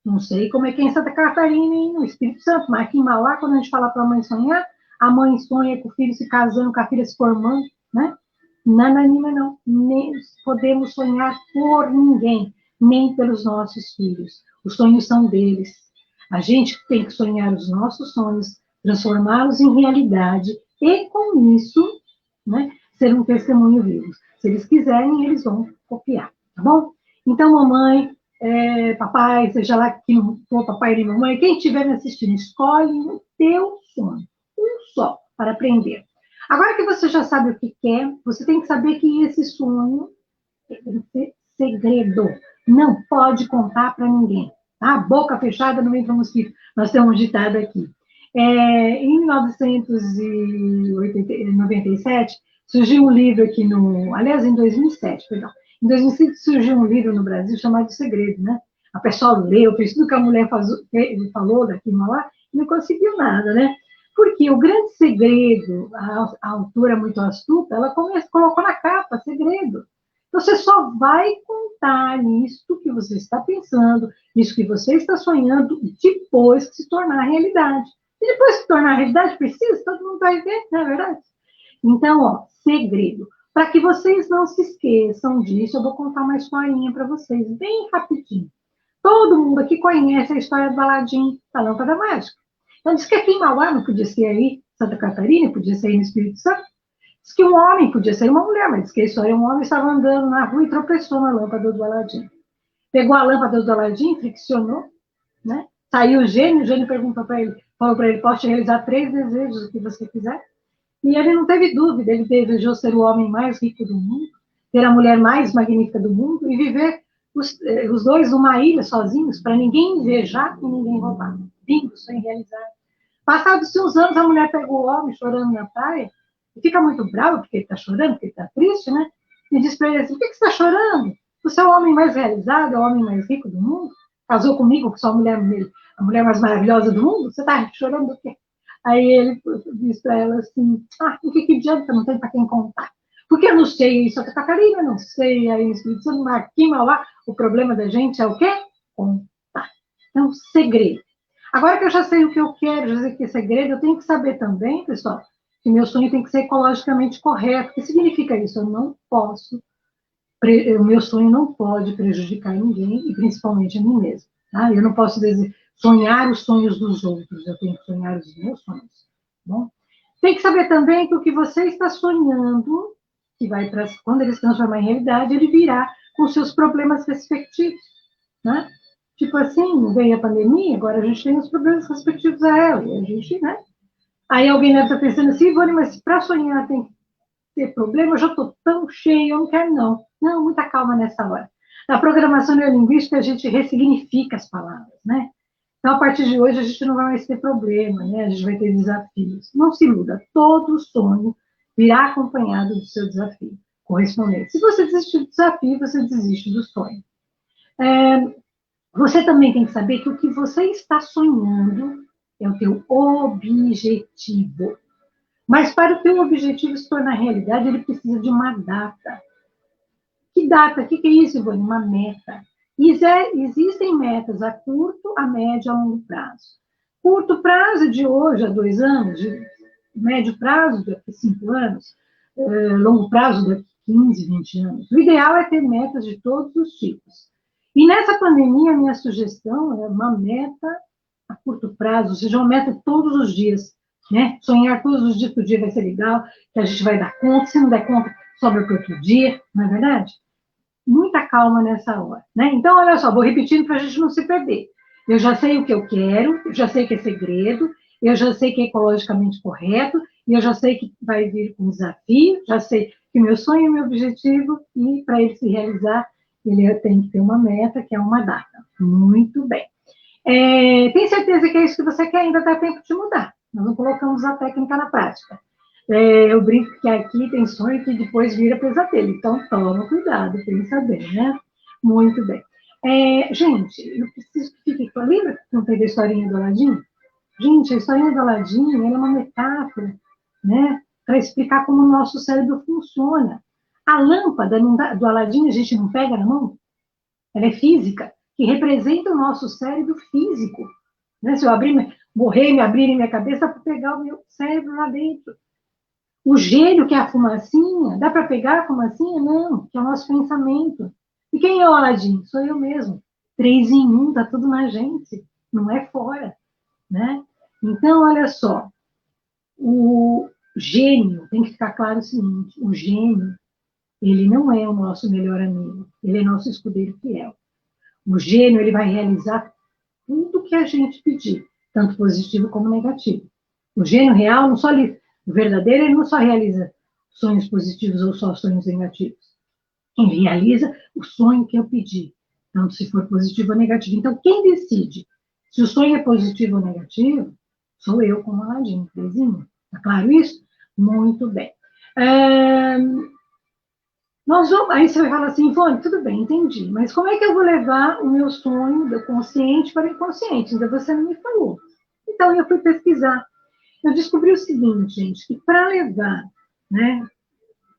C: Não sei como é que é em Santa Catarina e no Espírito Santo, mas aqui em Mauá, quando a gente fala para a mãe sonhar, a mãe sonha com o filho se casando, com a filha se formando, né? Nananina não. Nem podemos sonhar por ninguém, nem pelos nossos filhos. Os sonhos são deles. A gente tem que sonhar os nossos sonhos, transformá-los em realidade e, com isso, né, ser um testemunho vivo. Se eles quiserem, eles vão copiar, tá bom? Então, mamãe, papai, seja lá que não for papai e mamãe, quem estiver me assistindo, escolhe o teu sonho, um só, para aprender. Agora que você já sabe o que quer, você tem que saber que esse sonho tem que ser segredo. Não pode contar para ninguém. Tá? Boca fechada não entra mosquito. Nós temos um ditado aqui. Em 1997, surgiu um livro aqui aliás, em 2007, perdão. Em 2005 surgiu um livro no Brasil chamado Segredo, né? A pessoa leu, fez tudo que a mulher falou daqui e lá, e não conseguiu nada, né? Porque o grande segredo, a autora muito astuta, ela colocou na capa, segredo. Você só vai contar isso que você está pensando, isso que você está sonhando, depois que se tornar realidade. E depois que se tornar realidade, precisa, todo mundo vai ver, não é verdade? Então, segredo. Para que vocês não se esqueçam disso, eu vou contar uma historinha para vocês, bem rapidinho. Todo mundo aqui conhece a história do Aladim, da lâmpada mágica. Então, diz que aqui em Mauá não podia ser aí, Santa Catarina, podia ser aí no Espírito Santo. Diz que um homem, podia ser uma mulher, mas diz que a história, um homem estava andando na rua e tropeçou na lâmpada do Aladim. Pegou a lâmpada do Aladim, friccionou, né? Saiu o gênio perguntou para ele, falou para ele, posso te realizar 3 desejos, o que você quiser? E ele não teve dúvida, ele desejou ser o homem mais rico do mundo, ter a mulher mais magnífica do mundo e viver os dois numa ilha sozinhos, para ninguém invejar e ninguém roubar. Bingo, sonho realizado. Passados uns anos, a mulher pegou o homem chorando na praia, e fica muito bravo porque ele está chorando, porque ele está triste, né? E diz para ele assim, por que você está chorando? Você é o homem mais realizado, é o homem mais rico do mundo? Casou comigo, que sou a mulher mais maravilhosa do mundo? Você está chorando do quê? Aí ele diz para ela assim, o que adianta, não tem para quem contar. Porque eu não sei em Santa Catarina, não sei aí em Espírito Santo, mas aqui em Mauá, o problema da gente é o quê? Contar. Então, segredo. Agora que eu já sei o que eu quero, já sei que é segredo, eu tenho que saber também, pessoal, que meu sonho tem que ser ecologicamente correto. O que significa isso? Eu não posso, o meu sonho não pode prejudicar ninguém, e principalmente a mim mesmo. Tá? Eu não posso sonhar os sonhos dos outros, eu tenho que sonhar os meus sonhos. Tá bom? Tem que saber também que o que você está sonhando, que vai para quando ele se transformar em realidade, ele virá com seus problemas respectivos. Né? Tipo assim, veio a pandemia, agora a gente tem os problemas respectivos a ela, e a gente, né? Aí alguém deve estar pensando assim, Ivone, mas para sonhar tem que ter problema, eu já estou tão cheia, eu não quero não. Não, muita calma nessa hora. Na programação neurolinguística, a gente ressignifica as palavras, né? Então, a partir de hoje, a gente não vai mais ter problema, né? A gente vai ter desafios. Não se iluda, todo sonho virá acompanhado do seu desafio correspondente. Se você desistir do desafio, você desiste do sonho. Você também tem que saber que o que você está sonhando é o teu objetivo. Mas para o teu objetivo se tornar realidade, ele precisa de uma data. Que data? O que é isso, Ivone? Uma meta. Existem metas a curto, a médio e a longo prazo. Curto prazo de hoje a 2 anos, de médio prazo daqui a 5 anos, longo prazo daqui a 15, 20 anos. O ideal é ter metas de todos os tipos. E nessa pandemia, a minha sugestão é uma meta a curto prazo, ou seja, uma meta todos os dias. Né? Sonhar todos os dias que o dia vai ser legal, que a gente vai dar conta, se não der conta, sobra para outro dia, não é verdade? Muita calma nessa hora, né? Então, olha só, vou repetindo para a gente não se perder. Eu já sei o que eu quero, eu já sei que é segredo, eu já sei que é ecologicamente correto, e eu já sei que vai vir com desafio, já sei que meu sonho é meu objetivo, e para ele se realizar, ele tem que ter uma meta, que é uma data. Muito bem. Tem certeza que é isso que você quer? Ainda dá tempo de mudar. Nós não colocamos a técnica na prática. Eu brinco que aqui tem sonho que depois vira pesadelo. Então, toma cuidado, pensa bem, né? Muito bem. Gente, eu preciso que fique claro. Lembra que eu contei da historinha do Aladim? Gente, a historinha do Aladim é uma metáfora, né? Para explicar como o nosso cérebro funciona. A lâmpada do Aladim a gente não pega na mão? Ela é física, que representa o nosso cérebro físico. Né? Se eu me abrirem minha cabeça, para pegar o meu cérebro lá dentro. O gênio, que é a fumacinha, dá para pegar a fumacinha? Não, que é o nosso pensamento. E quem é o Aladim? Sou eu mesmo. 3 em 1, tá tudo na gente, não é fora. Né? Então, olha só, o gênio, tem que ficar claro o seguinte, o gênio, ele não é o nosso melhor amigo, ele é nosso escudeiro fiel. O gênio, ele vai realizar tudo que a gente pedir, tanto positivo como negativo. O gênio real, o verdadeiro, ele não só realiza sonhos positivos ou só sonhos negativos. Ele realiza o sonho que eu pedi, tanto se for positivo ou negativo. Então, quem decide se o sonho é positivo ou negativo, sou eu como Aladim, Terezinha. Tá claro isso? Muito bem. Aí você vai falar assim, Ivone, tudo bem, entendi, mas como é que eu vou levar o meu sonho do consciente para o inconsciente? Ainda você não me falou. Então, eu fui pesquisar. Eu descobri o seguinte, gente, que para levar, né,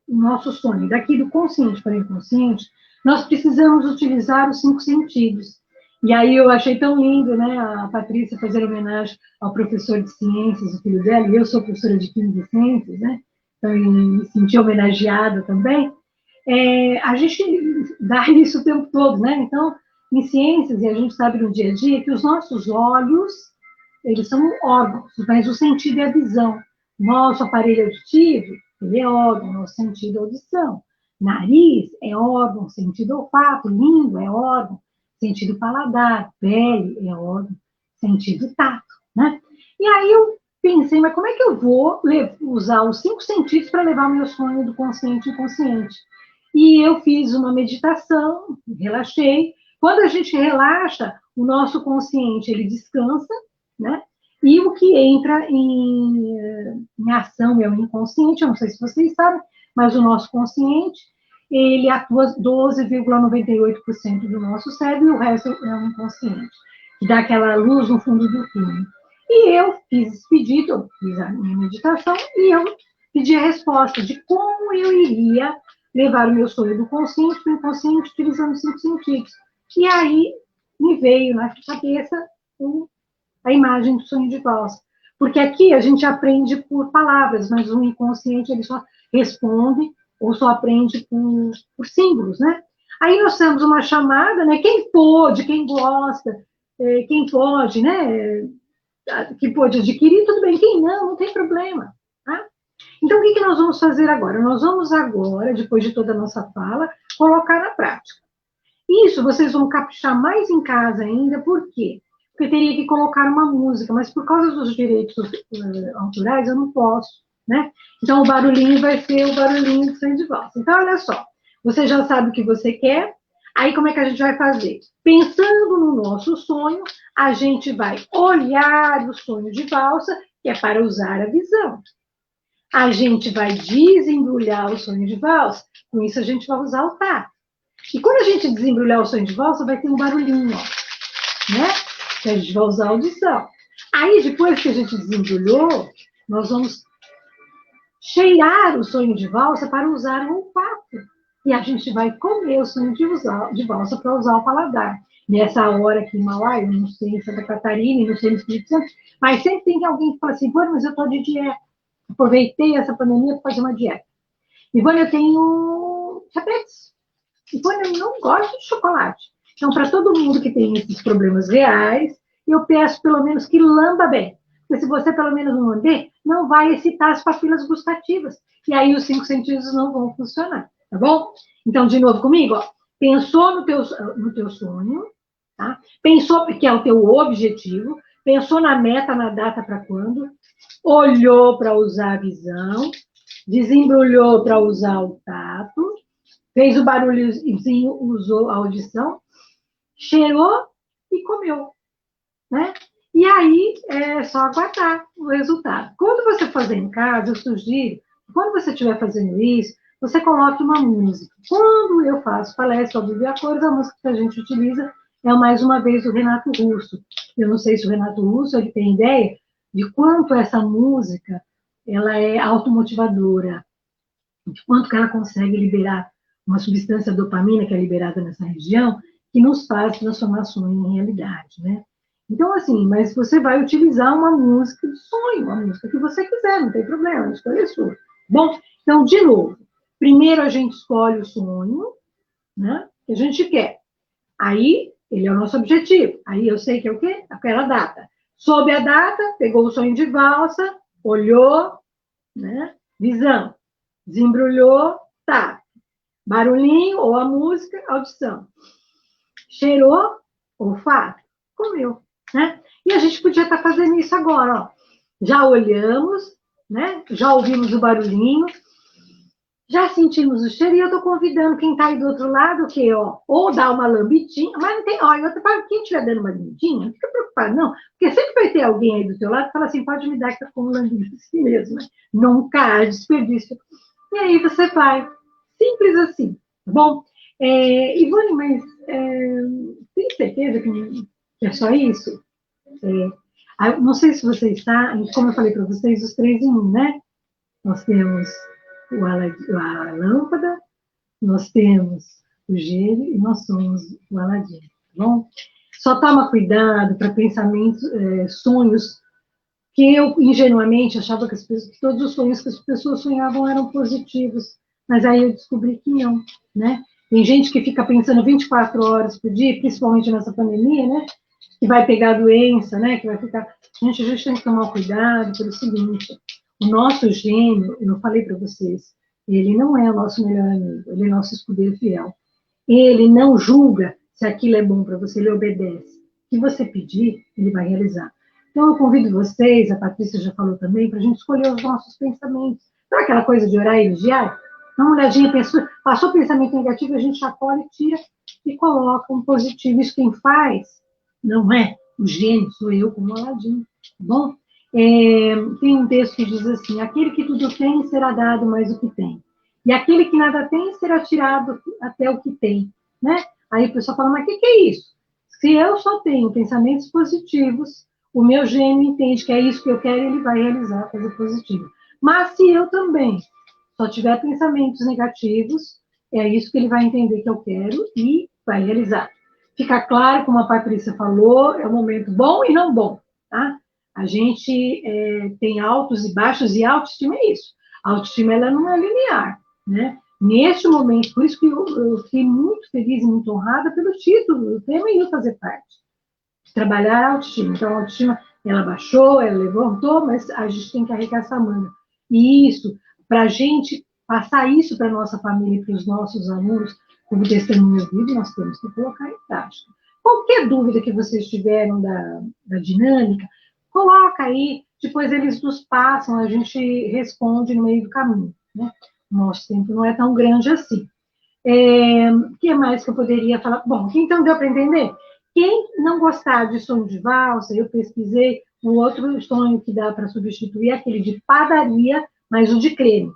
C: o nosso sonho daqui do consciente para o inconsciente, nós precisamos utilizar os 5 sentidos. E aí eu achei tão lindo, né, a Patrícia fazer homenagem ao professor de ciências, o filho dela, e eu sou professora de química e ciências, né, então eu me senti homenageada também. A gente dá isso o tempo todo, né? Então, em ciências, e a gente sabe no dia a dia, que os nossos olhos, eles são órgãos, mas o sentido é a visão. Nosso aparelho auditivo, ele é órgão, nosso sentido é audição. Nariz é órgão, sentido olfato. Língua é órgão, sentido paladar. Pele é órgão, sentido tato, né? E aí eu pensei, mas como é que eu vou usar os 5 sentidos para levar o meu sonho do consciente e inconsciente? E eu fiz uma meditação, relaxei. Quando a gente relaxa, o nosso consciente, ele descansa, né? E o que entra em ação é o inconsciente, eu não sei se vocês sabem, mas o nosso consciente, ele atua 12,98% do nosso cérebro e o resto é o inconsciente, que dá aquela luz no fundo do túnel. E eu fiz esse pedido, eu fiz a minha meditação e eu pedi a resposta de como eu iria levar o meu sonho do consciente para o inconsciente utilizando os 5 sentidos. E aí me veio na cabeça a imagem do sonho de valsa. Porque aqui a gente aprende por palavras, mas o inconsciente ele só responde ou só aprende por símbolos, né? Aí nós temos uma chamada, né? Quem pôde, quem gosta, quem pode, né? Que pôde adquirir, tudo bem. Quem não tem problema, tá? Então, o que nós vamos fazer agora? Nós vamos agora, depois de toda a nossa fala, colocar na prática. Isso vocês vão caprichar mais em casa ainda, por quê? porque eu teria que colocar uma música, mas por causa dos direitos autorais eu não posso, né? Então o barulhinho vai ser o barulhinho do sonho de valsa. Então olha só, você já sabe o que você quer, aí como é que a gente vai fazer? Pensando no nosso sonho, a gente vai olhar o sonho de valsa, que é para usar a visão. A gente vai desembrulhar o sonho de valsa, com isso a gente vai usar o tato. E quando a gente desembrulhar o sonho de valsa, vai ter um barulhinho, ó, né? Que a gente vai usar a audição. Aí, depois que a gente desembrulhou, nós vamos cheirar o sonho de valsa para usar o olfato. E a gente vai comer o sonho de valsa para usar o paladar. Nessa hora aqui em Mauá, eu não sei em Santa Catarina, não sei no Espírito Santo, mas sempre tem alguém que fala assim, pô, mas eu estou de dieta. Aproveitei essa pandemia para fazer uma dieta. E quando eu tenho diabetes. E quando eu não gosto de chocolate. Então, para todo mundo que tem esses problemas reais, eu peço pelo menos que lamba bem. Porque se você pelo menos não lamber, não vai excitar as papilas gustativas. E aí os 5 sentidos não vão funcionar, tá bom? Então, de novo comigo, ó. Pensou no teu sonho, tá? Pensou que é o teu objetivo, pensou na meta, na data para quando, olhou para usar a visão, desembrulhou para usar o tato, fez o barulhozinho, usou a audição, cheirou e comeu, né? E aí é só aguardar o resultado. Quando você fazer em casa, eu sugiro, quando você estiver fazendo isso, você coloque uma música. Quando eu faço palestra ao vivo e a cores, a música que a gente utiliza é mais uma vez o Renato Russo. Eu não sei se o Renato Russo ele tem ideia de quanto essa música ela é automotivadora, de quanto que ela consegue liberar uma substância dopamina que é liberada nessa região, que nos faz transformar sonho em realidade, né? Então, assim, mas você vai utilizar uma música de sonho, uma música que você quiser, não tem problema, a escolha é sua. Bom, então, de novo, primeiro a gente escolhe o sonho, né, que a gente quer. Aí, ele é o nosso objetivo. Aí eu sei que é o quê? Aquela data. Soube a data, pegou o sonho de valsa, olhou, né, visão. Desembrulhou, tá. Barulhinho, ou a música, audição. Cheirou, olfato, comeu, né? E a gente podia estar fazendo isso agora, ó. Já olhamos, né? Já ouvimos o barulhinho, já sentimos o cheiro, e eu tô convidando quem tá aí do outro lado, que, ó, ou dá uma lambidinha, mas não tem, ó, e outra parte, quem estiver dando uma lambidinha, não fica preocupado, não, porque sempre vai ter alguém aí do teu lado que fala assim, pode me dar que tá com lambidinha assim mesmo, né? Nunca há desperdício. E aí você vai. Simples assim, tá bom? Ivone, mas tem certeza que é só isso? Não sei se você está, como eu falei para vocês, os 3 em 1, né? Nós temos a lâmpada, nós temos o gênio e nós somos o Aladim, tá bom? Só toma cuidado para pensamentos, sonhos, que eu ingenuamente achava que todos os sonhos que as pessoas sonhavam eram positivos, mas aí eu descobri que não, né? Tem gente que fica pensando 24 horas por dia, principalmente nessa pandemia, né? Que vai pegar doença, né? Que vai ficar... Gente, a gente tem que tomar cuidado pelo seguinte, o nosso gênio, eu falei para vocês, ele não é o nosso melhor amigo, ele é nosso escudeiro fiel. Ele não julga se aquilo é bom para você, ele obedece. O que você pedir, ele vai realizar. Então, eu convido vocês, a Patrícia já falou também, para a gente escolher os nossos pensamentos. Não é aquela coisa de orar e vigiar? Dá uma olhadinha, passou pensamento negativo, a gente acolhe, tira e coloca um positivo. Isso quem faz não é o gênio, sou eu como Aladim, tá bom? Tem um texto que diz assim, aquele que tudo tem será dado mais o que tem. E aquele que nada tem será tirado até o que tem, né? Aí o pessoal fala, mas o que é isso? Se eu só tenho pensamentos positivos, o meu gênio entende que é isso que eu quero e ele vai realizar, fazer positivo. Mas se eu também só tiver pensamentos negativos, é isso que ele vai entender que eu quero e vai realizar. Fica claro, como a Patrícia falou, é um momento bom e não bom, tá? A gente tem altos e baixos, e a autoestima é isso. A autoestima, ela não é linear, né? Neste momento, por isso que eu fiquei muito feliz e muito honrada pelo título, eu também fazer parte. Trabalhar a autoestima. Então, a autoestima, ela baixou, ela levantou, mas a gente tem que arregaçar essa manga. E isso, para a gente passar isso para a nossa família e para os nossos alunos, como testemunho vivo, nós temos que colocar em prática. Qualquer dúvida que vocês tiveram da dinâmica, coloca aí, depois eles nos passam, a gente responde no meio do caminho, né? Nosso tempo não é tão grande assim. O que mais que eu poderia falar? Bom, então deu para entender? Quem não gostar de sonho de valsa, eu pesquisei, o outro sonho que dá para substituir é aquele de padaria, mas o de creme.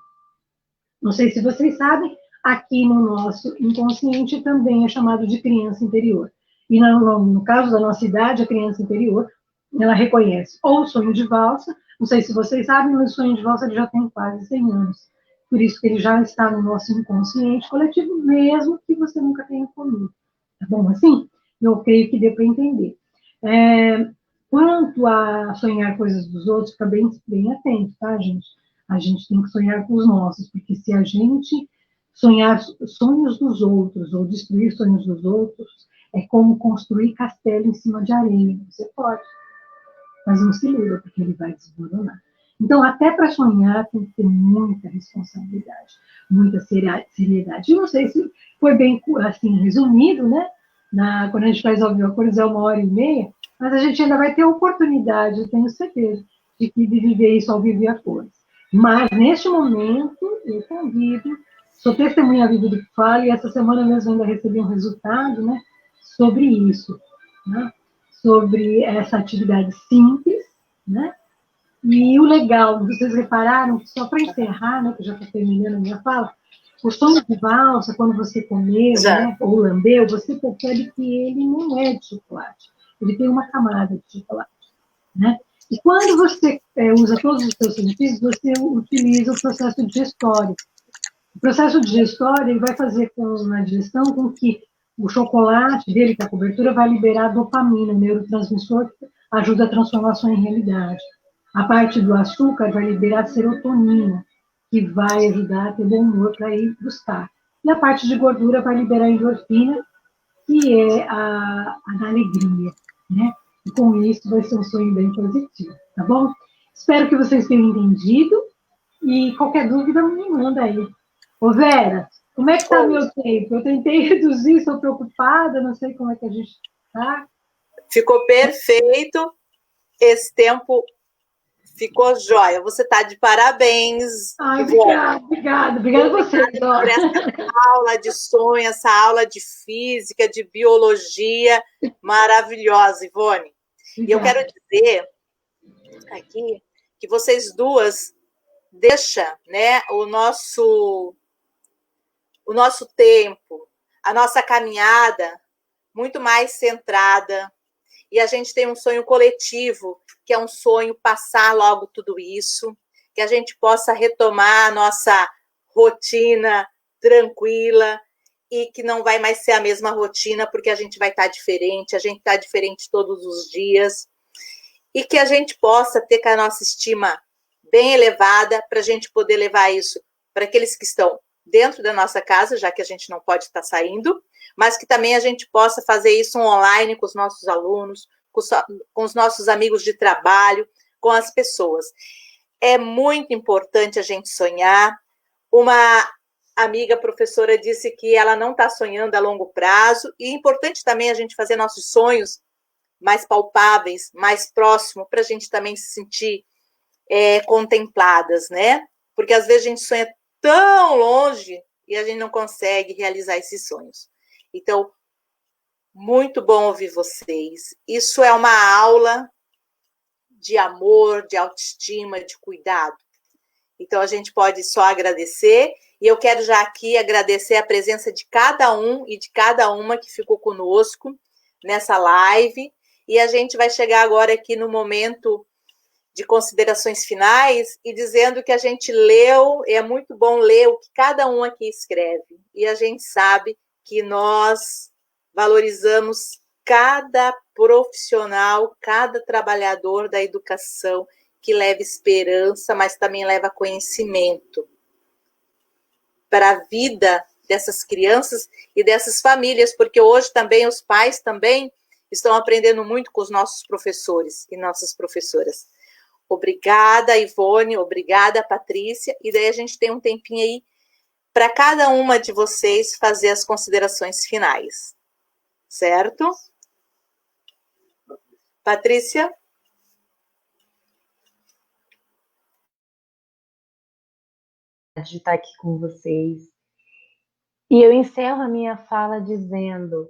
C: Não sei se vocês sabem, aqui no nosso inconsciente também é chamado de criança interior. E no caso da nossa idade, a criança interior, ela reconhece ou o sonho de valsa, não sei se vocês sabem, mas o sonho de valsa ele já tem quase 100 anos. Por isso que ele já está no nosso inconsciente coletivo, mesmo que você nunca tenha comido. Tá bom assim? Eu creio que deu para entender. Quanto a sonhar coisas dos outros, fica bem, bem atento, tá, gente? A gente tem que sonhar com os nossos, porque se a gente sonhar sonhos dos outros ou destruir sonhos dos outros, é como construir castelo em cima de areia. Você pode, mas não se iluda, porque ele vai desmoronar. Então, até para sonhar, tem que ter muita responsabilidade, muita seriedade. Eu não sei se foi bem assim resumido, né? Quando a gente faz ao vivo, é 1h30, mas a gente ainda vai ter oportunidade, eu tenho certeza, de viver isso ao vivo e a cores. Mas, neste momento, eu convido, sou testemunha viva do que falo, e essa semana mesmo ainda recebi um resultado, né, sobre isso, né, sobre essa atividade simples, né, e o legal, vocês repararam, só para encerrar, né, que eu já estou terminando a minha fala, o sonho de valsa, quando você comeu, né, ou lambeu, você percebe que ele não é de chocolate, ele tem uma camada de chocolate, né? E quando você usa todos os seus sentidos, você utiliza o processo digestório. O processo digestório ele vai fazer na digestão com que o chocolate dele, que é a cobertura, vai liberar dopamina, o neurotransmissor que ajuda a transformação em realidade. A parte do açúcar vai liberar serotonina, que vai ajudar a ter bom humor para ir buscar. E a parte de gordura vai liberar endorfina, que é a alegria, né? E com isso vai ser um sonho bem positivo, tá bom? Espero que vocês tenham entendido e qualquer dúvida me manda aí. Ô Vera, como é que tá meu tempo? Eu tentei reduzir, estou preocupada, não sei como é que a gente tá.
A: Ficou perfeito, esse tempo ficou jóia. Você está de parabéns.
C: Ai, obrigada a você.
A: Por essa aula de sonho, essa aula de física, de biologia maravilhosa, Ivone. Obrigada. E eu quero dizer aqui que vocês duas deixam, né, o nosso tempo, a nossa caminhada muito mais centrada. E a gente tem um sonho coletivo, que é um sonho passar logo tudo isso, que a gente possa retomar a nossa rotina tranquila e que não vai mais ser a mesma rotina, porque a gente vai estar diferente, a gente está diferente todos os dias, e que a gente possa ter com a nossa estima bem elevada para a gente poder levar isso para aqueles que estão dentro da nossa casa, já que a gente não pode estar saindo, mas que também a gente possa fazer isso online com os nossos alunos, com os nossos amigos de trabalho, com as pessoas. É muito importante a gente sonhar. Uma amiga professora disse que ela não está sonhando a longo prazo, e é importante também a gente fazer nossos sonhos mais palpáveis, mais próximos, para a gente também se sentir contempladas, né? Porque às vezes a gente sonha tão longe e a gente não consegue realizar esses sonhos. Então, muito bom ouvir vocês. Isso é uma aula de amor, de autoestima, de cuidado. Então, a gente pode só agradecer. E eu quero já aqui agradecer a presença de cada um e de cada uma que ficou conosco nessa live. E a gente vai chegar agora aqui no momento de considerações finais e dizendo que a gente leu, é muito bom ler o que cada um aqui escreve. E a gente sabe que nós valorizamos cada profissional, cada trabalhador da educação que leva esperança, mas também leva conhecimento para a vida dessas crianças e dessas famílias, porque hoje também os pais também estão aprendendo muito com os nossos professores e nossas professoras. Obrigada, Ivone, obrigada, Patrícia, e daí a gente tem um tempinho aí para cada uma de vocês fazer as considerações finais, certo? Patrícia?
B: De estar aqui com vocês. E eu encerro a minha fala dizendo: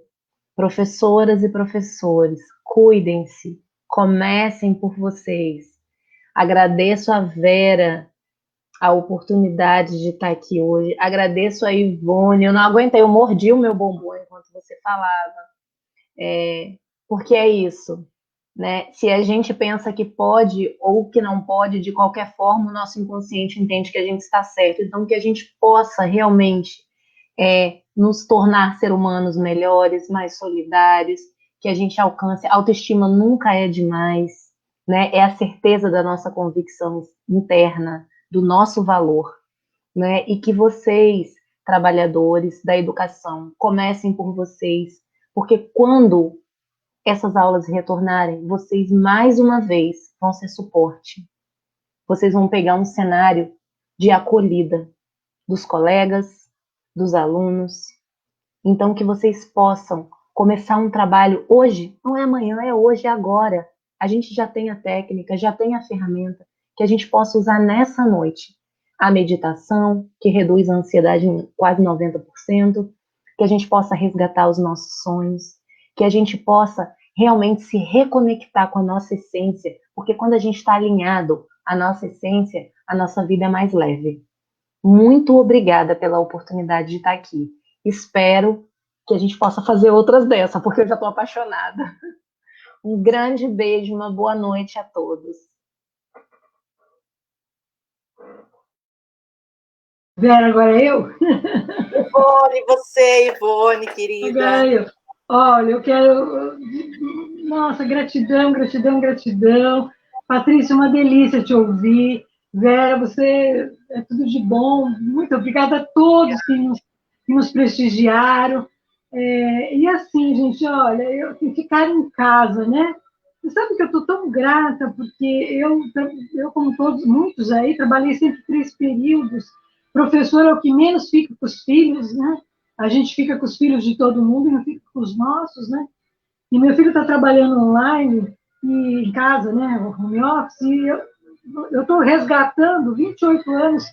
B: professoras e professores, cuidem-se, comecem por vocês. Agradeço a Vera a oportunidade de estar aqui hoje. Agradeço a Ivone. Eu não aguentei, eu mordi o meu bombom enquanto você falava. Porque é isso, né? Se a gente pensa que pode ou que não pode, de qualquer forma, o nosso inconsciente entende que a gente está certo. Então, que a gente possa realmente nos tornar seres humanos melhores, mais solidários, que a gente alcance. A autoestima nunca é demais, né? É a certeza da nossa convicção interna, do nosso valor, né? E que vocês, trabalhadores da educação, comecem por vocês, porque quando essas aulas retornarem, vocês mais uma vez vão ser suporte. Vocês vão pegar um cenário de acolhida dos colegas, dos alunos. Então, que vocês possam começar um trabalho hoje, não é amanhã, é hoje, é agora. A gente já tem a técnica, já tem a ferramenta, que a gente possa usar nessa noite. A meditação, que reduz a ansiedade em quase 90%, que a gente possa resgatar os nossos sonhos, que a gente possa realmente se reconectar com a nossa essência, porque quando a gente está alinhado à nossa essência, a nossa vida é mais leve. Muito obrigada pela oportunidade de estar aqui. Espero que a gente possa fazer outras dessa, porque eu já estou apaixonada. Um grande beijo, uma boa noite a todos.
C: Vera, agora eu?
A: Ivone, você, Ivone, querida.
C: Agora eu. Olha, eu quero. Nossa, gratidão, gratidão, gratidão. Patrícia, uma delícia te ouvir. Vera, você é tudo de bom. Muito obrigada a todos que nos prestigiaram. E assim, gente, olha, ficar em casa, né? Você sabe que eu estou tão grata, porque eu, como todos, muitos aí, trabalhei sempre 3 períodos. Professor é o que menos fica com os filhos, né? A gente fica com os filhos de todo mundo e não fica com os nossos, né? E meu filho está trabalhando online e em casa, né? O home office, e eu estou resgatando 28 anos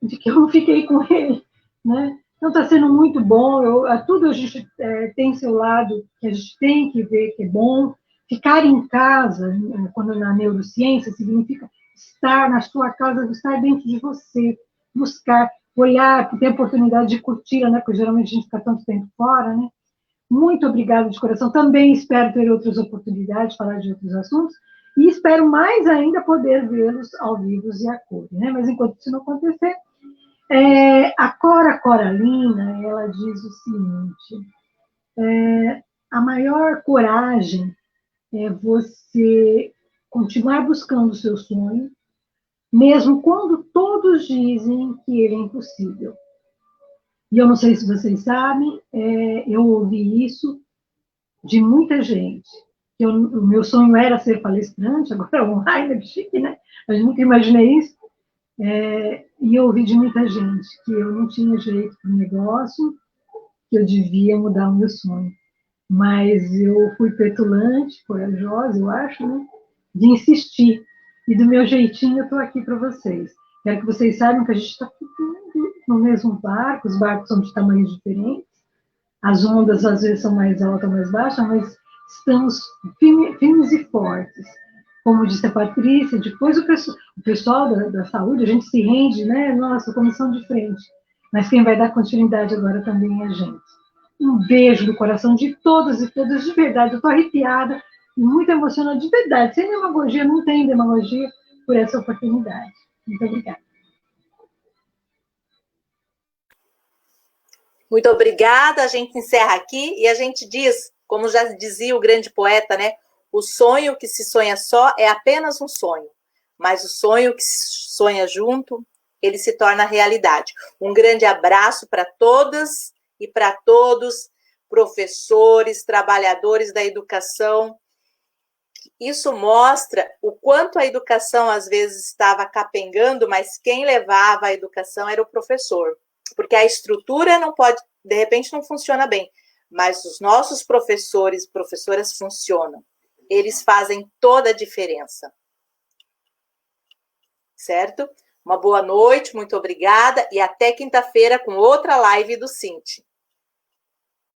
C: de que eu não fiquei com ele, né? Então está sendo muito bom. Tudo a gente tem seu lado que a gente tem que ver que é bom. Ficar em casa, quando na neurociência, significa estar na sua casa, estar dentro de você, buscar, olhar, ter a oportunidade de curtir, né? Porque geralmente a gente fica tanto tempo fora, né? Muito obrigada de coração. Também espero ter outras oportunidades de falar de outros assuntos e espero mais ainda poder vê-los ao vivo e a cor, né? Mas enquanto isso não acontecer, a Cora Coralina, ela diz o seguinte: a maior coragem é você continuar buscando o seu sonho, mesmo quando todos dizem que ele é impossível. E eu não sei se vocês sabem, eu ouvi isso de muita gente. O meu sonho era ser palestrante, agora online, é chique, né? Eu nunca imaginei isso. E eu ouvi de muita gente que eu não tinha jeito para o negócio, que eu devia mudar o meu sonho. Mas eu fui petulante, corajosa, eu acho, né? De insistir. E do meu jeitinho eu estou aqui para vocês. Quero que vocês saibam que a gente está no mesmo barco, os barcos são de tamanhos diferentes, as ondas às vezes são mais altas, mais baixas, mas estamos firmes e fortes. Como disse a Patrícia, depois o pessoal da saúde, a gente se rende, né? Nossa, comissão de frente. Mas quem vai dar continuidade agora também é a gente. Um beijo no coração de todas e todas, de verdade. Eu estou arrepiada e muito emocionada, de verdade. Sem demagogia, não tem demagogia por essa oportunidade. Muito obrigada.
A: Muito obrigada. A gente encerra aqui e a gente diz, como já dizia o grande poeta, né? O sonho que se sonha só é apenas um sonho, mas o sonho que se sonha junto, ele se torna realidade. Um grande abraço para todas e para todos, professores, trabalhadores da educação. Isso mostra o quanto a educação às vezes estava capengando, mas quem levava a educação era o professor. Porque a estrutura não pode, de repente não funciona bem, mas os nossos professores e professoras funcionam. eles fazem toda a diferença. Certo? Uma boa noite, muito obrigada e até quinta-feira com outra live do Cinti.